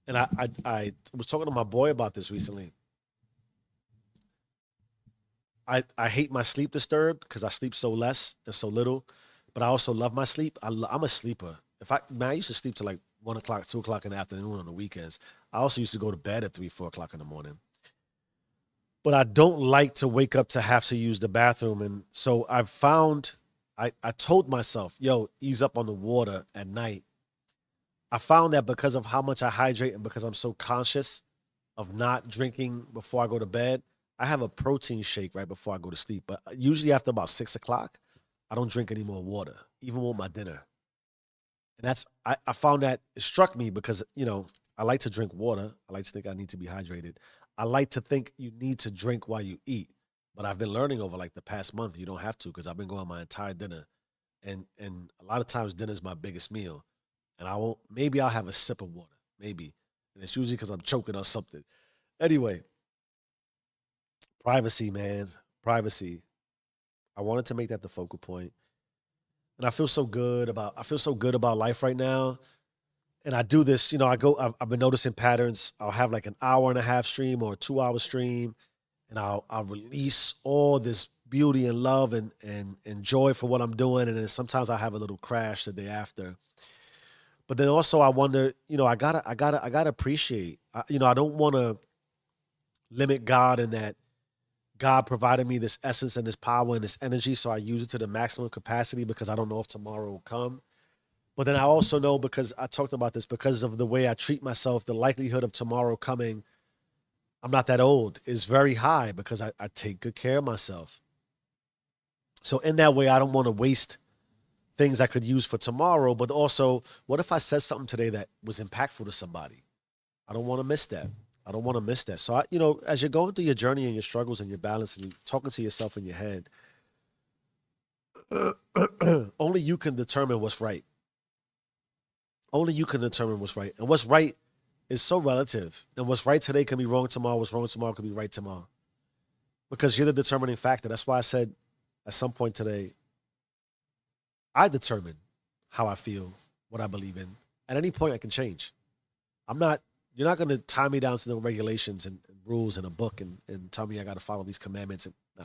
And I was talking to my boy about this recently. I hate my sleep disturbed because I sleep so less and so little, but I also love my sleep. I'm a sleeper. I used to sleep till like 1 o'clock, 2 o'clock in the afternoon on the weekends. I also used to go to bed at 3, 4 o'clock in the morning. But I don't like to wake up to have to use the bathroom. And so I've found, I told myself, yo, ease up on the water at night. I found that because of how much I hydrate and because I'm so conscious of not drinking before I go to bed, I have a protein shake right before I go to sleep. But usually after about 6 o'clock, I don't drink any more water, even with my dinner. And I found that it struck me because, I like to drink water. I like to think I need to be hydrated. I like to think you need to drink while you eat. But I've been learning over like the past month, you don't have to because I've been going my entire dinner. And a lot of times dinner is my biggest meal. And maybe I'll have a sip of water, maybe. And it's usually because I'm choking on something. Anyway, privacy, man, privacy. I wanted to make that the focal point. And I feel so good about life right now. And I do this, I've been noticing patterns. I'll have like an hour and a half stream or a 2 hour stream, and I'll release all this beauty and love and joy for what I'm doing. And then sometimes I have a little crash the day after. But then also I wonder, I gotta appreciate. I don't want to limit God in that God provided me this essence and this power and this energy, so I use it to the maximum capacity because I don't know if tomorrow will come. But then I also know, because I talked about this, because of the way I treat myself, the likelihood of tomorrow coming, I'm not that old, is very high because I take good care of myself. So in that way, I don't want to waste things I could use for tomorrow. But also, what if I said something today that was impactful to somebody? I don't want to miss that. I don't want to miss that. So, as you're going through your journey and your struggles and your balance and you're talking to yourself in your head, only you can determine what's right. Only you can determine what's right. And what's right is so relative. And what's right today can be wrong tomorrow. What's wrong tomorrow can be right tomorrow. Because you're the determining factor. That's why I said at some point today, I determine how I feel, what I believe in. At any point, I can change. You're not going to tie me down to the regulations and rules in a book and tell me I got to follow these commandments. Nah.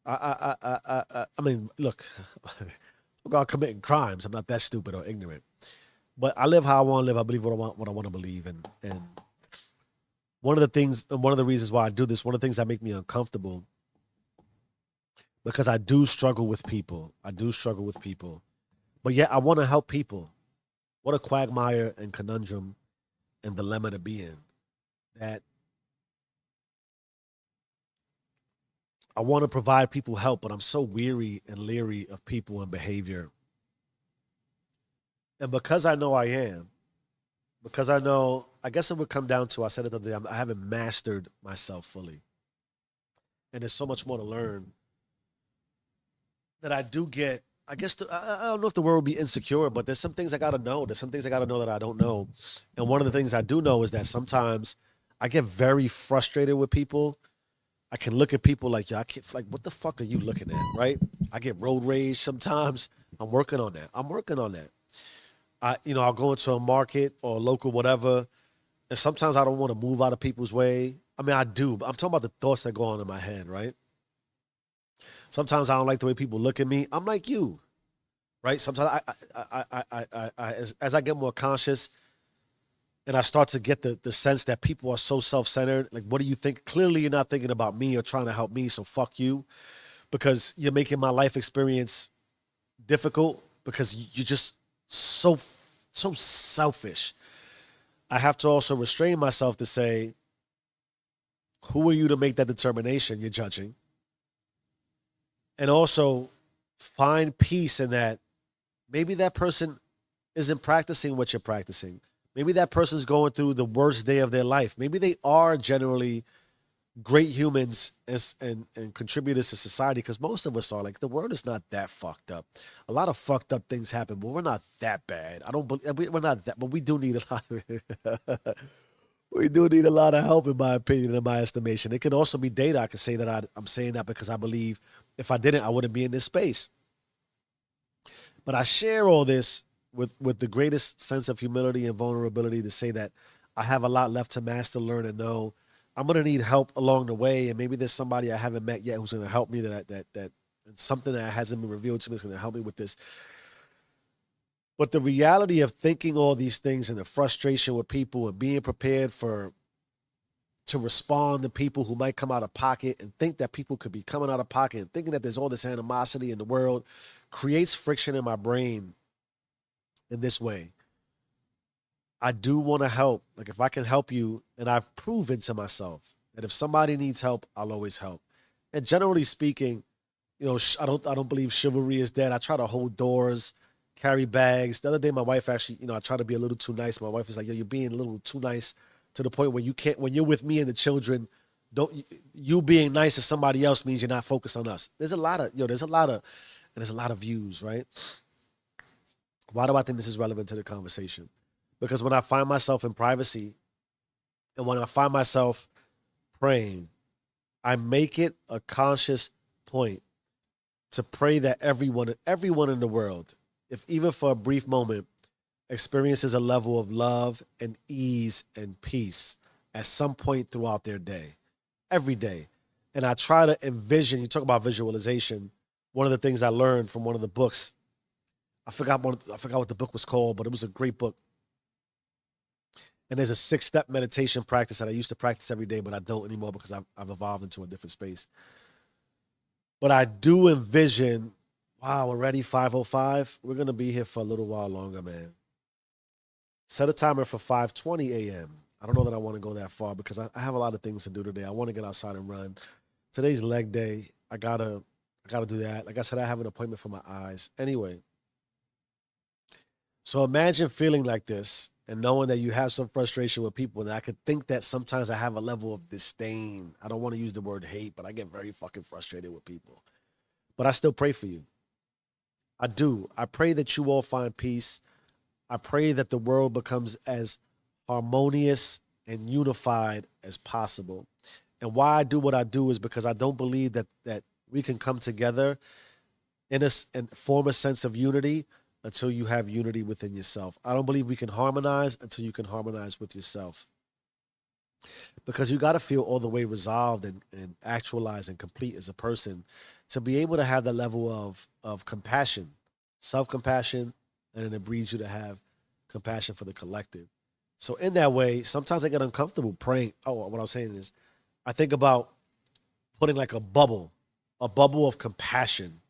I mean, look, I'm not committing crimes. I'm not that stupid or ignorant. But I live how I want to live. I believe what I want to believe. And one of the reasons why I do this, one of the things that make me uncomfortable, because I do struggle with people. I do struggle with people. But yet I want to help people. What a quagmire and conundrum and dilemma to be in. That I want to provide people help, but I'm so weary and leery of people and behavior. And because I know I am, because I know, I guess it would come down to, I said it the other day, I haven't mastered myself fully. And there's so much more to learn that I do get. I guess I don't know if the word would be insecure, but there's some things I got to know. There's some things I got to know that I don't know. And one of the things I do know is that sometimes I get very frustrated with people. I can look at people like, yo, I can't, like, what the fuck are you looking at, right? I get road rage sometimes. I'm working on that. I'm working on that. I'll go into a market or a local whatever, and sometimes I don't want to move out of people's way. I mean, I do, but I'm talking about the thoughts that go on in my head, right? Sometimes I don't like the way people look at me. I'm like you, right? Sometimes as I get more conscious and I start to get the sense that people are so self-centered, like, what do you think? Clearly, you're not thinking about me or trying to help me, so fuck you, because you're making my life experience difficult because you're just so selfish. I have to also restrain myself to say, who are you to make that determination? You're judging. And also find peace in that maybe that person isn't practicing what you're practicing. Maybe that person's going through the worst day of their life. Maybe they are generally great humans and contributors to society, because most of us are. Like, the world is not that fucked up. A lot of fucked up things happen, but we're not that bad. I don't believe we're not that, but we do need a lot of we do need a lot of help, in my opinion, in my estimation. It could also be data. I could say that I'm saying that because I believe if I didn't, I wouldn't be in this space. But I share all this with the greatest sense of humility and vulnerability to say that I have a lot left to master, learn, and know. I'm gonna need help along the way, and maybe there's somebody I haven't met yet who's gonna help me. That and something that hasn't been revealed to me is gonna help me with this. But the reality of thinking all these things and the frustration with people and being prepared for to respond to people who might come out of pocket and think that people could be coming out of pocket and thinking that there's all this animosity in the world creates friction in my brain in this way. I do want to help. Like, if I can help you, and I've proven to myself that if somebody needs help, I'll always help. And generally speaking, I don't believe chivalry is dead. I try to hold doors, carry bags. The other day, my wife actually, I try to be a little too nice. My wife was like, "Yo, you're being a little too nice to the point where you can't. When you're with me and the children, don't you being nice to somebody else means you're not focused on us." There's a lot of, and there's a lot of views, right? Why do I think this is relevant to the conversation? Because when I find myself in privacy and when I find myself praying, I make it a conscious point to pray that everyone in the world, if even for a brief moment, experiences a level of love and ease and peace at some point throughout their day, every day. And I try to envision, you talk about visualization. One of the things I learned from one of the books, I forgot what the book was called, but it was a great book. And there's a 6-step meditation practice that I used to practice every day, but I don't anymore because I've evolved into a different space. But I do envision, wow, already 5:05. We're gonna be here for a little while longer, man. Set a timer for 5:20 a.m. I don't know that I want to go that far because I have a lot of things to do today. I want to get outside and run. Today's leg day. I gotta do that. Like I said, I have an appointment for my eyes. Anyway, so imagine feeling like this and knowing that you have some frustration with people. And I could think that sometimes I have a level of disdain. I don't want to use the word hate, but I get very fucking frustrated with people. But I still pray for you. I do. I pray that you all find peace. I pray that the world becomes as harmonious and unified as possible. And why I do what I do is because I don't believe that we can come together in us and form a sense of unity until you have unity within yourself. I don't believe we can harmonize until you can harmonize with yourself. Because you got to feel all the way resolved and actualized and complete as a person to be able to have that level of compassion, self-compassion, and then it breeds you to have compassion for the collective. So in that way, sometimes I get uncomfortable praying. Oh, what I was saying is, I think about putting like a bubble of compassion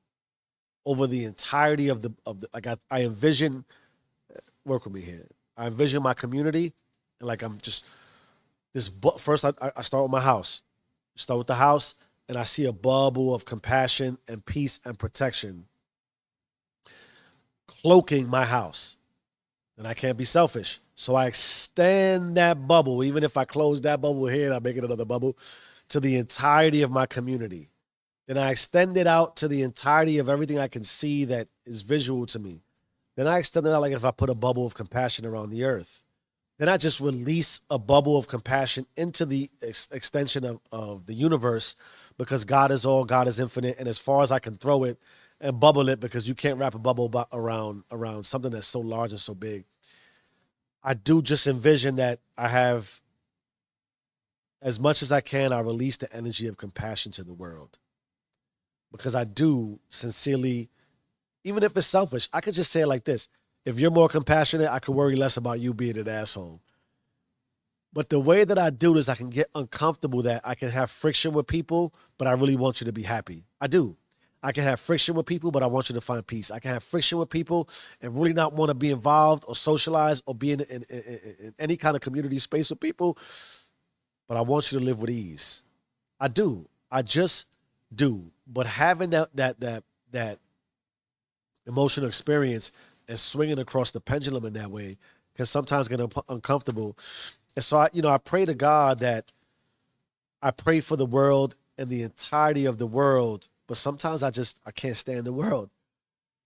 over the entirety of the like I envision, work with me here. I envision my community, and like I'm just first. I start with my house. Start with the house, and I see a bubble of compassion and peace and protection cloaking my house. And I can't be selfish. So I extend that bubble, even if I close that bubble here and I make it another bubble, to the entirety of my community. Then I extend it out to the entirety of everything I can see that is visual to me. Then I extend it out like if I put a bubble of compassion around the earth. Then I just release a bubble of compassion into the extension of the universe, because God is all, God is infinite. And as far as I can throw it and bubble it, because you can't wrap a bubble around something that's so large and so big. I do just envision that I have, as much as I can, I release the energy of compassion to the world. because I do sincerely, even if it's selfish, I could just say it like this. If you're more compassionate, I could worry less about you being an asshole. But the way that I do this, I can get uncomfortable that I can have friction with people, but I really want you to be happy. I do. I can have friction with people, but I want you to find peace. I can have friction with people and really not want to be involved or socialize or be in any kind of community space with people, but I want you to live with ease. I do. I just do. But having that emotional experience and swinging across the pendulum in that way can sometimes get uncomfortable. And so I pray to God that I pray for the world and the entirety of the world, but sometimes I can't stand the world.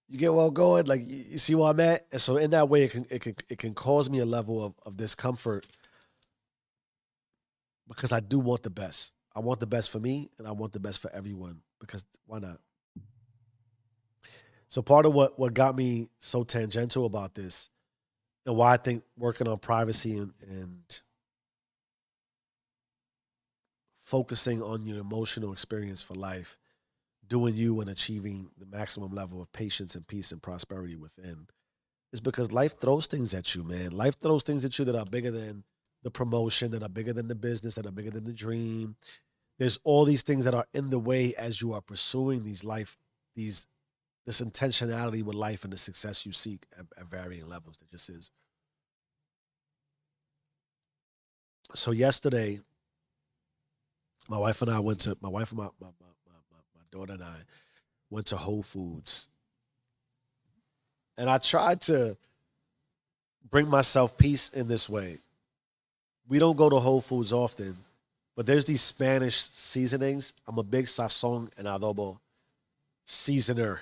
You get where I'm going? Like you see where I'm at? And so in that way it can cause me a level of discomfort because I do want the best. I want the best for me and I want the best for everyone because why not? So part of what got me so tangential about this and why I think working on privacy and focusing on your emotional experience for life, doing you and achieving the maximum level of patience and peace and prosperity within is because life throws things at you, man. Life throws things at you that are bigger than the promotion, that are bigger than the business, that are bigger than the dream. There's all these things that are in the way as you are pursuing these this intentionality with life and the success you seek at varying levels. That just is. So yesterday, my wife and I went to my wife and my daughter and I went to Whole Foods, and I tried to bring myself peace in this way. We don't go to Whole Foods often, but there's these Spanish seasonings. I'm a big sazon and adobo seasoner.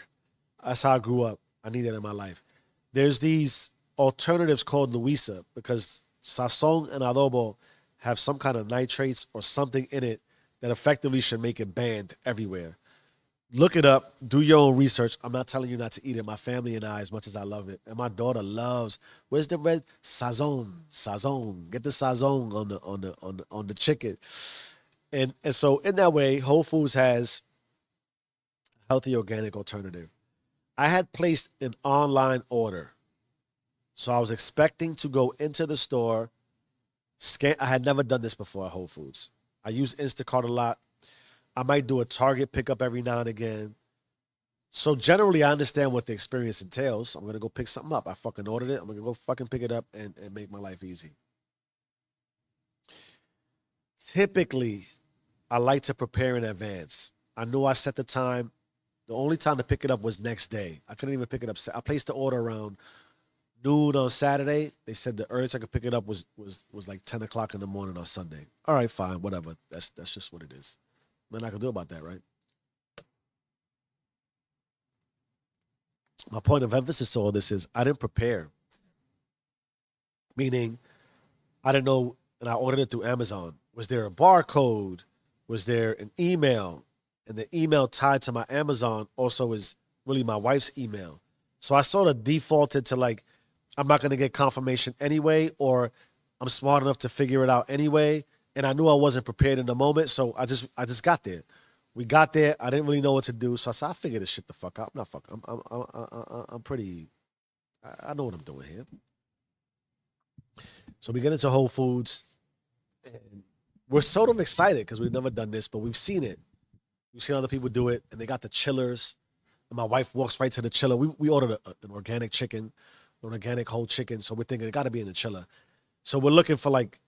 That's how I grew up. I need that in my life. There's these alternatives called Luisa because sazon and adobo have some kind of nitrates or something in it that effectively should make it banned everywhere. Look it up. Do your own research. I'm not telling you not to eat it. My family and I, as much as I love it, and my daughter loves. Where's the red sazon? Sazon. Get the sazon on the chicken. And so in that way, Whole Foods has healthy organic alternative. I had placed an online order, so I was expecting to go into the store. Scan. I had never done this before at Whole Foods. I use Instacart a lot. I might do a Target pickup every now and again. So generally, I understand what the experience entails. I'm gonna go pick something up. I fucking ordered it. I'm gonna go fucking pick it up and make my life easy. Typically, I like to prepare in advance. I knew I set the time. The only time to pick it up was next day. I couldn't even pick it up. I placed the order around noon on Saturday. They said the earliest I could pick it up was like 10 o'clock in the morning on Sunday. All right, fine, whatever. That's just what it is. Nothing I can do about that, right? My point of emphasis to all this is I didn't prepare, meaning I didn't know, and I ordered it through Amazon. Was there a barcode? Was there an email? And the email tied to my Amazon also is really my wife's email. So I sort of defaulted to like, I'm not going to get confirmation anyway, or I'm smart enough to figure it out anyway. And I knew I wasn't prepared in the moment, so I just got there. We got there. I didn't really know what to do, so I said, "I figure this shit the fuck out. I'm not fucking. I'm pretty. I know what I'm doing here." So we get into Whole Foods, and we're sort of excited because we've never done this, but we've seen it. We've seen other people do it, and they got the chillers. And my wife walks right to the chiller. We ordered an organic chicken, an organic whole chicken. So we're thinking it got to be in the chiller. So we're looking for like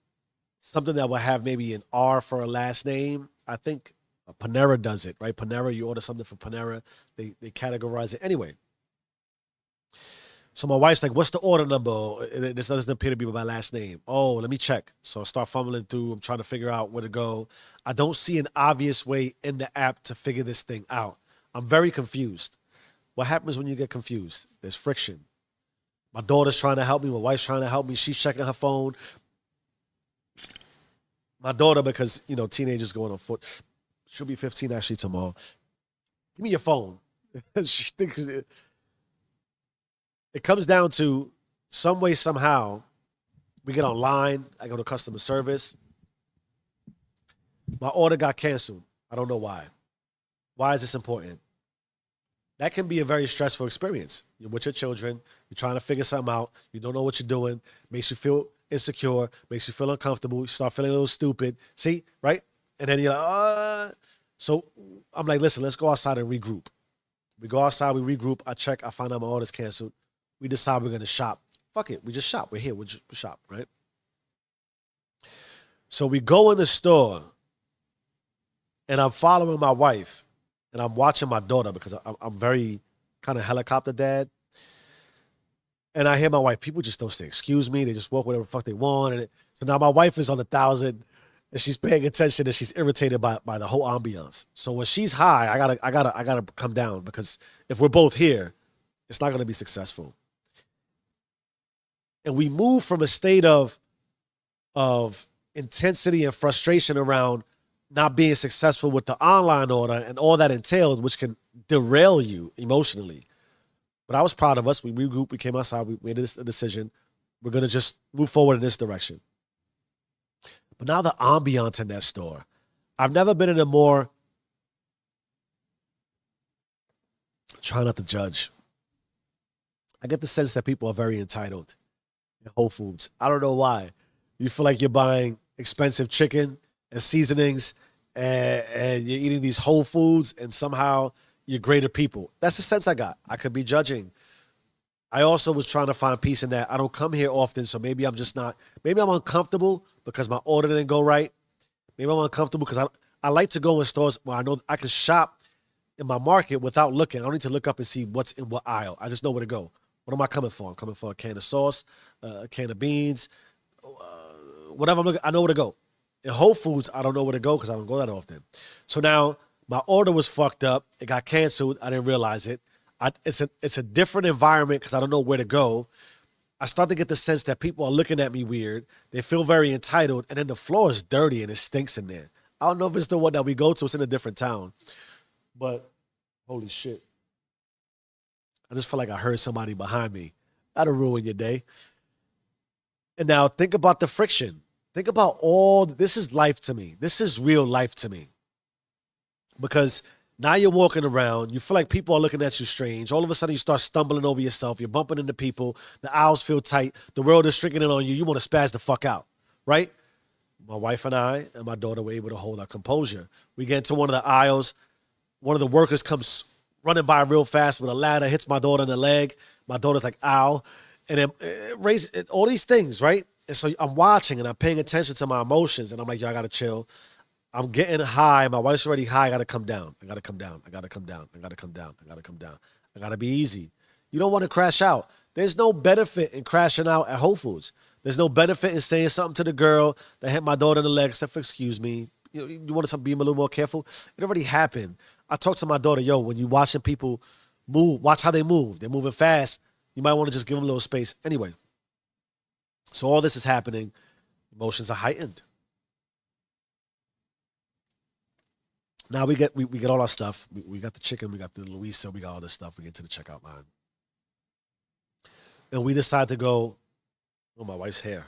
something that will have maybe an R for a last name. I think Panera does it, right? Panera, you order something from Panera, they categorize it. Anyway, so my wife's like, what's the order number? This doesn't appear to be my last name. Oh, let me check. So I start fumbling through. I'm trying to figure out where to go. I don't see an obvious way in the app to figure this thing out. I'm very confused. What happens when you get confused? There's friction. My daughter's trying to help me. My wife's trying to help me. She's checking her phone. My daughter, because, teenagers going on foot. She'll be 15 actually tomorrow. Give me your phone. She thinks it comes down to some way, somehow, we get online. I go to customer service. My order got canceled. I don't know why. Why is this important? That can be a very stressful experience. You're with your children, you're trying to figure something out, you don't know what you're doing, makes you feel insecure, makes you feel uncomfortable, you start feeling a little stupid. See, right? And then you're like, So I'm like, listen, let's go outside and regroup. We go outside, we regroup, I check, I find out my order's canceled. We decide we're gonna shop. Fuck it, we just shop. We're here, we shop, right? So we go in the store and I'm following my wife and I'm watching my daughter because I'm very kind of helicopter dad. And I hear my wife, people just don't say excuse me. They just walk whatever the fuck they want. So now my wife is on 1,000 and she's paying attention and she's irritated by the whole ambiance. So when she's high, I gotta come down because if we're both here, it's not gonna be successful. And we move from a state of intensity and frustration around not being successful with the online order and all that entailed, which can derail you emotionally. But I was proud of us. We regrouped, we came outside, we made a decision. We're going to just move forward in this direction. But now the ambiance in that store. I've never been in a more, try not to judge. I get the sense that people are very entitled in Whole Foods. I don't know why. You feel like you're buying expensive chicken and seasonings and you're eating these Whole Foods and somehow you're greater people. That's the sense I got. I could be judging. I also was trying to find peace in that. I don't come here often, so maybe I'm just not, maybe I'm uncomfortable because my order didn't go right. Maybe I'm uncomfortable because I like to go in stores where I know I can shop in my market without looking. I don't need to look up and see what's in what aisle. I just know where to go. What am I coming for? I'm coming for a can of sauce, a can of beans, whatever I'm looking, I know where to go. In Whole Foods, I don't know where to go because I don't go that often. So now my order was fucked up. It got canceled. I didn't realize it. It's a different environment because I don't know where to go. I start to get the sense that people are looking at me weird. They feel very entitled. And then the floor is dirty and it stinks in there. I don't know if it's the one that we go to. It's in a different town. But holy shit. I just feel like I heard somebody behind me. That'll ruin your day. And now think about the friction. Think about this is life to me. This is real life to me. Because now you're walking around, you feel like people are looking at you strange. All of a sudden you start stumbling over yourself. You're bumping into people. The aisles feel tight. The world is shrinking in on you. You want to spaz the fuck out, right? My wife and I and my daughter were able to hold our composure. We get into one of the aisles. One of the workers comes running by real fast with a ladder, hits my daughter in the leg. My daughter's like, ow. And then raises all these things, right? And so I'm watching and I'm paying attention to my emotions. And I'm like, yo, I got to chill. I'm getting high. My wife's already high. I got to come down. I got to come down. I got to come down. I got to come down. I got to come down. I got to be easy. You don't want to crash out. There's no benefit in crashing out at Whole Foods. There's no benefit in saying something to the girl that hit my daughter in the leg except for, excuse me. You want to be a little more careful? It already happened. I talked to my daughter, yo, when you're watching people move, watch how they move. They're moving fast. You might want to just give them a little space. Anyway, so all this is happening. Emotions are heightened. Now we get all our stuff. We got the chicken, we got the Louisa, we got all this stuff. We get to the checkout line. And we decide to go, oh, my wife's hair.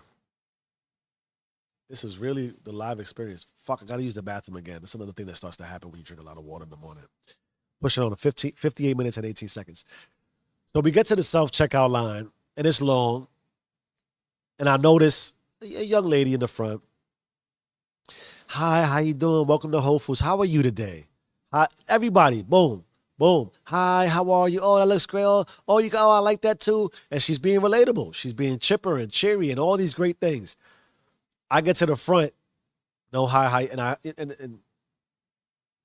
This is really the live experience. Fuck, I got to use the bathroom again. That's another thing that starts to happen when you drink a lot of water in the morning. Push it on 58 minutes and 18 seconds. So we get to the self-checkout line, and it's long. And I notice a young lady in the front. Hi, how you doing? Welcome to Whole Foods. How are you today? Hi, everybody. Boom, boom. Hi, how are you? Oh, that looks great. Oh, you got. Oh, I like that too. And she's being relatable. She's being chipper and cheery and all these great things. I get to the front. No, hi, and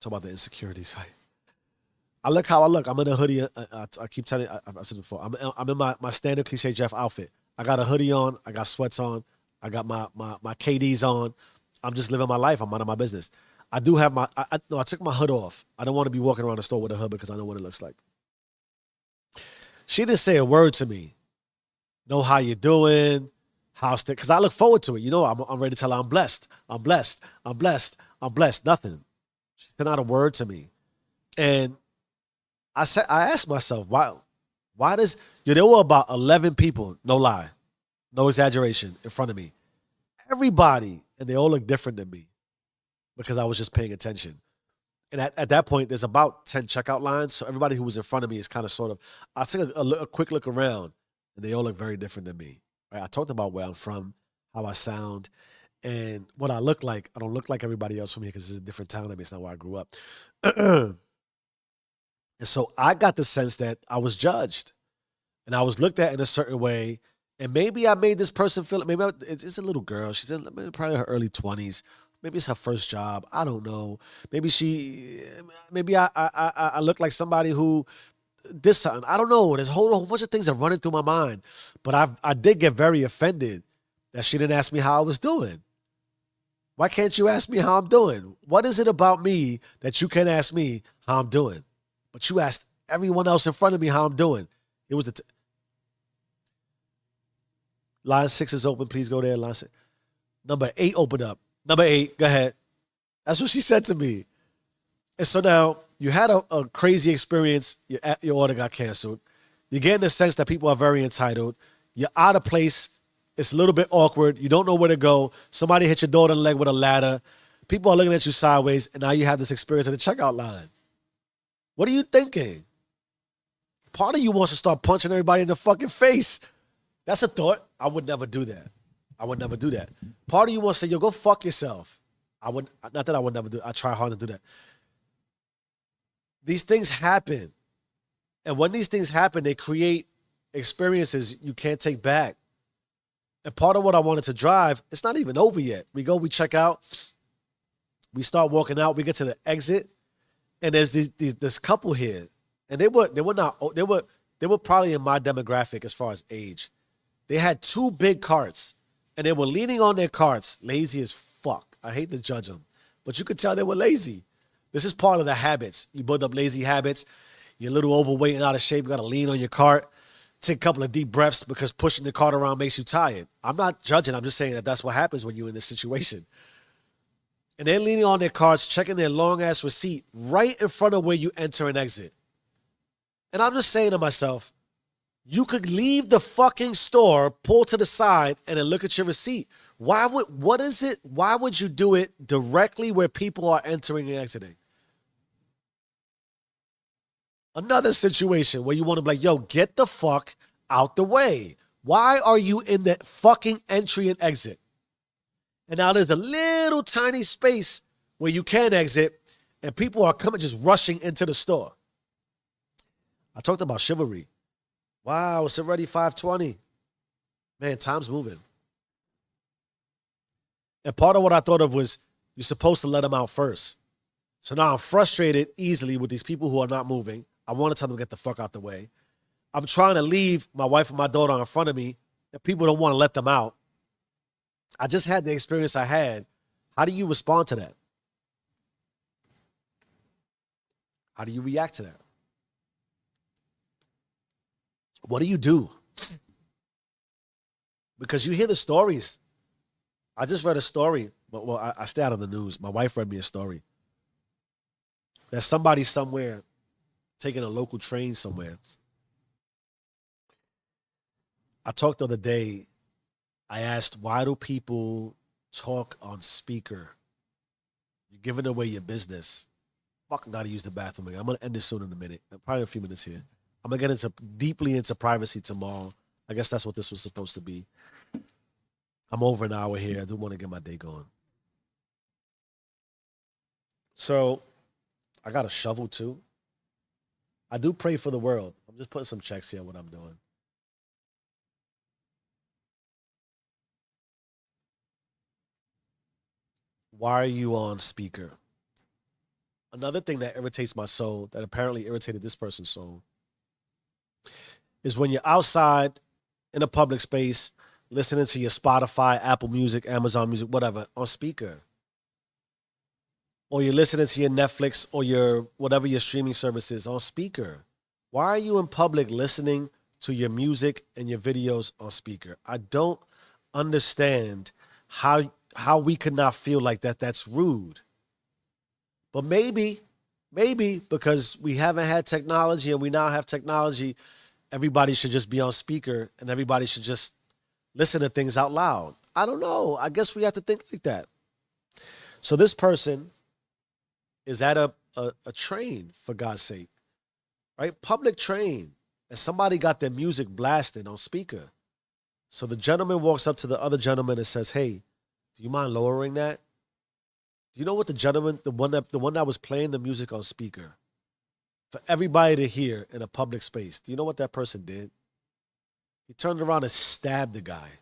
talk about the insecurities. Right? I look how I look. I'm in a hoodie. I keep telling you, I said before. I'm in my standard cliche Jeff outfit. I got a hoodie on. I got sweats on. I got my KDs on. I'm just living my life. I'm out of my business. I do have I took my hood off. I don't want to be walking around the store with a hood because I know what it looks like. She didn't say a word to me. Know how you doing? How's that? Because I look forward to it. You know, I'm ready to tell her I'm blessed. I'm blessed. I'm blessed. I'm blessed. Nothing. She said not a word to me. And I asked myself, why does, there were about 11 people, no lie, no exaggeration, in front of me. Everybody, and they all look different than me because I was just paying attention. And at that point, there's about 10 checkout lines. So everybody who was in front of me is kind of sort of, I took a quick look around and they all look very different than me. Right? I talked about where I'm from, how I sound, and what I look like. I don't look like everybody else from here because it's a different town. I mean, it's not where I grew up. And so I got the sense that I was judged and I was looked at in a certain way. And maybe I made this person feel it. Maybe it's a little girl. She's in probably her early 20s. Maybe it's her first job. I don't know. Maybe I look like somebody who did something. I don't know. There's a whole bunch of things that are running through my mind. But I did get very offended that she didn't ask me how I was doing. Why can't you ask me how I'm doing? What is it about me that you can't ask me how I'm doing? But you asked everyone else in front of me how I'm doing. It was line 6 is open. Please go there. Line 6. Number 8 open up. Number 8, go ahead. That's what she said to me. And so now you had a crazy experience. Your order got canceled. You're getting the sense that people are very entitled. You're out of place. It's a little bit awkward. You don't know where to go. Somebody hit your door in the leg with a ladder. People are looking at you sideways, and now you have this experience at the checkout line. What are you thinking? Part of you wants to start punching everybody in the fucking face. That's a thought. I would never do that. I would never do that. Part of you wants to say, yo, go fuck yourself. Not that I would never do it. I try hard to do that. These things happen. And when these things happen, they create experiences you can't take back. And part of what I wanted to drive, it's not even over yet. We check out, we start walking out, we get to the exit, and there's this couple here. And they were probably in my demographic as far as age. They had 2 big carts. And they were leaning on their carts, lazy as fuck. I hate to judge them, but you could tell they were lazy. This is part of the habits. You build up lazy habits. You're a little overweight and out of shape. You got to lean on your cart. Take a couple of deep breaths because pushing the cart around makes you tired. I'm not judging. I'm just saying that that's what happens when you're in this situation. And they're leaning on their carts, checking their long-ass receipt right in front of where you enter and exit. And I'm just saying to myself, you could leave the fucking store, pull to the side, and then look at your receipt. Why would you do it directly where people are entering and exiting? Another situation where you want to be like, yo, get the fuck out the way. Why are you in the fucking entry and exit? And now there's a little tiny space where you can exit, and people are coming, just rushing into the store. I talked about chivalry. Wow, it's already 5:20. Man, time's moving. And part of what I thought of was you're supposed to let them out first. So now I'm frustrated easily with these people who are not moving. I want to tell them to get the fuck out the way. I'm trying to leave my wife and my daughter in front of me, and people don't want to let them out. I just had the experience I had. How do you respond to that? How do you react to that? What do you do? Because you hear the stories. I just read a story. Well, I stay out of the news. My wife read me a story. There's somebody somewhere taking a local train somewhere. I talked the other day. I asked, why do people talk on speaker? You're giving away your business. Fucking gotta use the bathroom again. I'm gonna end this soon in a minute. Probably a few minutes here. I'm gonna get deeply into privacy tomorrow. I guess that's what this was supposed to be. I'm over an hour here. I do want to get my day going. So I got a shovel too. I do pray for the world. I'm just putting some checks here on what I'm doing. Why are you on speaker? Another thing that irritates my soul, that apparently irritated this person's soul, is when you're outside in a public space listening to your Spotify, Apple Music, Amazon Music, whatever, on speaker. Or you're listening to your Netflix or your whatever your streaming service is on speaker. Why are you in public listening to your music and your videos on speaker? I don't understand how we could not feel like that. That's rude. But maybe because we haven't had technology and we now have technology, everybody should just be on speaker and everybody should just listen to things out loud. I don't know. I guess we have to think like that. So this person is at a train, for God's sake, right? Public train. And somebody got their music blasting on speaker. So the gentleman walks up to the other gentleman and says, "Hey, do you mind lowering that?" Do you know what the gentleman, the one that was playing the music on speaker for everybody to hear in a public space? Do you know what that person did? He turned around and stabbed the guy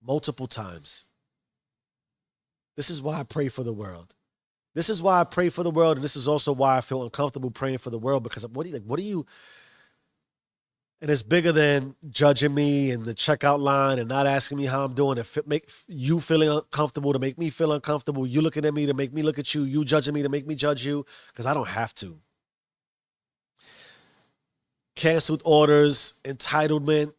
multiple times. This is why I pray for the world. This is why I pray for the world, and this is also why I feel uncomfortable praying for the world, because what do you like? What do you? And it's bigger than judging me in the checkout line and not asking me how I'm doing and make you feeling uncomfortable to make me feel uncomfortable. You looking at me to make me look at you. You judging me to make me judge you, because I don't have to. Canceled orders, entitlement,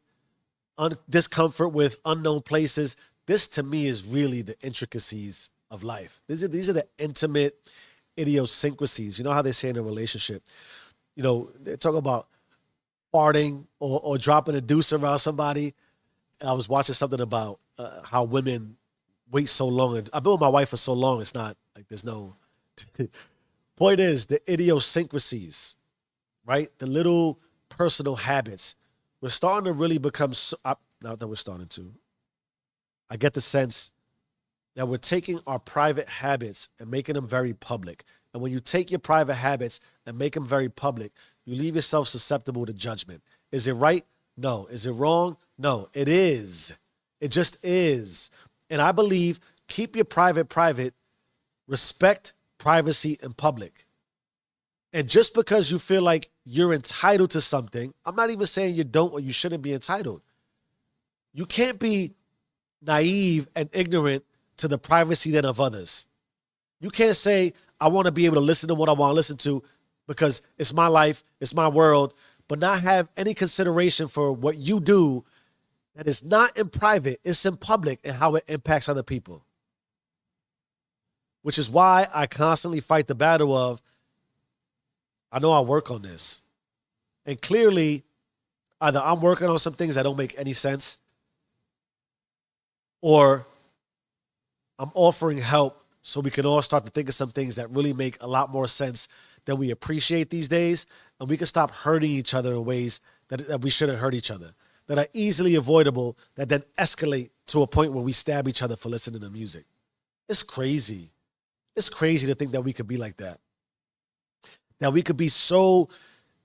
discomfort with unknown places. This to me is really the intricacies of life. These are the intimate idiosyncrasies. You know how they say in a relationship, they talk about farting or dropping a deuce around somebody. I was watching something about how women wait so long. And I've been with my wife for so long, it's not like there's no... Point is, the idiosyncrasies, right? The little personal habits. We're starting to really become... not that we're starting to. I get the sense that we're taking our private habits and making them very public. And when you take your private habits and make them very public, you leave yourself susceptible to judgment. Is it right? No. Is it wrong? No. It is. It just is. And I believe keep your private, respect privacy in public. And just because you feel like you're entitled to something, I'm not even saying you don't or you shouldn't be entitled. You can't be naive and ignorant to the privacy then of others. You can't say, I want to be able to listen to what I want to listen to because it's my life, it's my world, but not have any consideration for what you do that is not in private, it's in public, and how it impacts other people. Which is why I constantly fight the battle of, I know I work on this. And clearly, either I'm working on some things that don't make any sense, or I'm offering help so we can all start to think of some things that really make a lot more sense than we appreciate these days, and we can stop hurting each other in ways that we shouldn't hurt each other, that are easily avoidable, that then escalate to a point where we stab each other for listening to music. It's crazy. It's crazy to think that we could be like that. That we could be so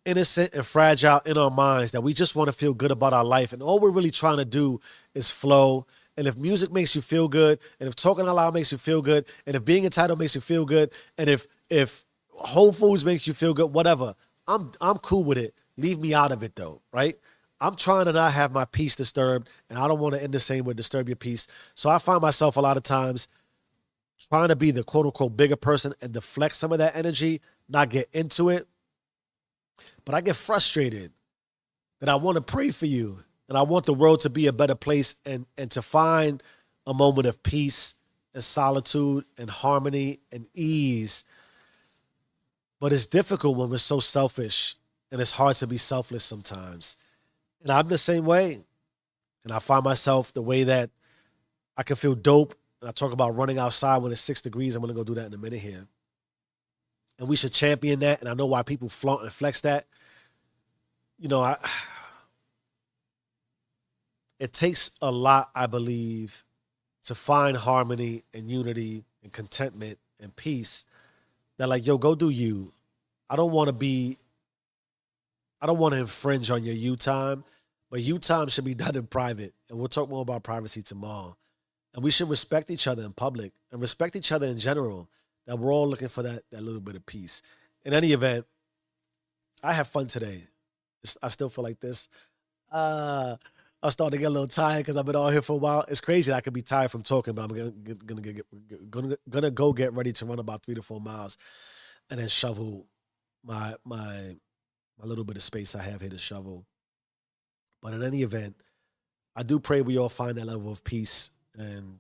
innocent and fragile in our minds that we just want to feel good about our life, and all we're really trying to do is flow. And if music makes you feel good, and if talking out loud makes you feel good, and if being entitled makes you feel good, and if Whole Foods makes you feel good, whatever, I'm cool with it. Leave me out of it though, right? I'm trying to not have my peace disturbed, and I don't want to end the same way, disturb your peace. So I find myself a lot of times trying to be the quote unquote bigger person and deflect some of that energy, not get into it. But I get frustrated that I want to pray for you. And I want the world to be a better place and to find a moment of peace and solitude and harmony and ease. But it's difficult when we're so selfish, and it's hard to be selfless sometimes. And I'm the same way. And I find myself the way that I can feel dope. And I talk about running outside when it's 6 degrees. I'm going to go do that in a minute here. And we should champion that. And I know why people flaunt and flex that. It takes a lot, I believe, to find harmony and unity and contentment and peace. That like, yo, go do you. I don't want to infringe on your you time, but you time should be done in private. And we'll talk more about privacy tomorrow. And we should respect each other in public and respect each other in general, that we're all looking for that little bit of peace. In any event, I have fun today. I still feel like this. I'm starting to get a little tired because I've been out here for a while. It's crazy that I could be tired from talking, but I'm gonna go get ready to run about 3 to 4 miles, and then shovel my little bit of space I have here to shovel. But in any event, I do pray we all find that level of peace and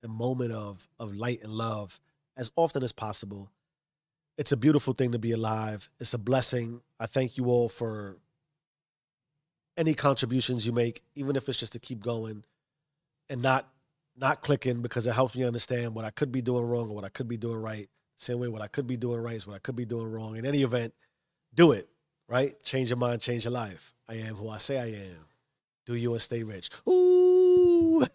a moment of light and love as often as possible. It's a beautiful thing to be alive. It's a blessing. I thank you all for any contributions you make, even if it's just to keep going and not clicking, because it helps me understand what I could be doing wrong or what I could be doing right. Same way, what I could be doing right is what I could be doing wrong. In any event, do it, right? Change your mind, change your life. I am who I say I am. Do you and stay rich. Ooh.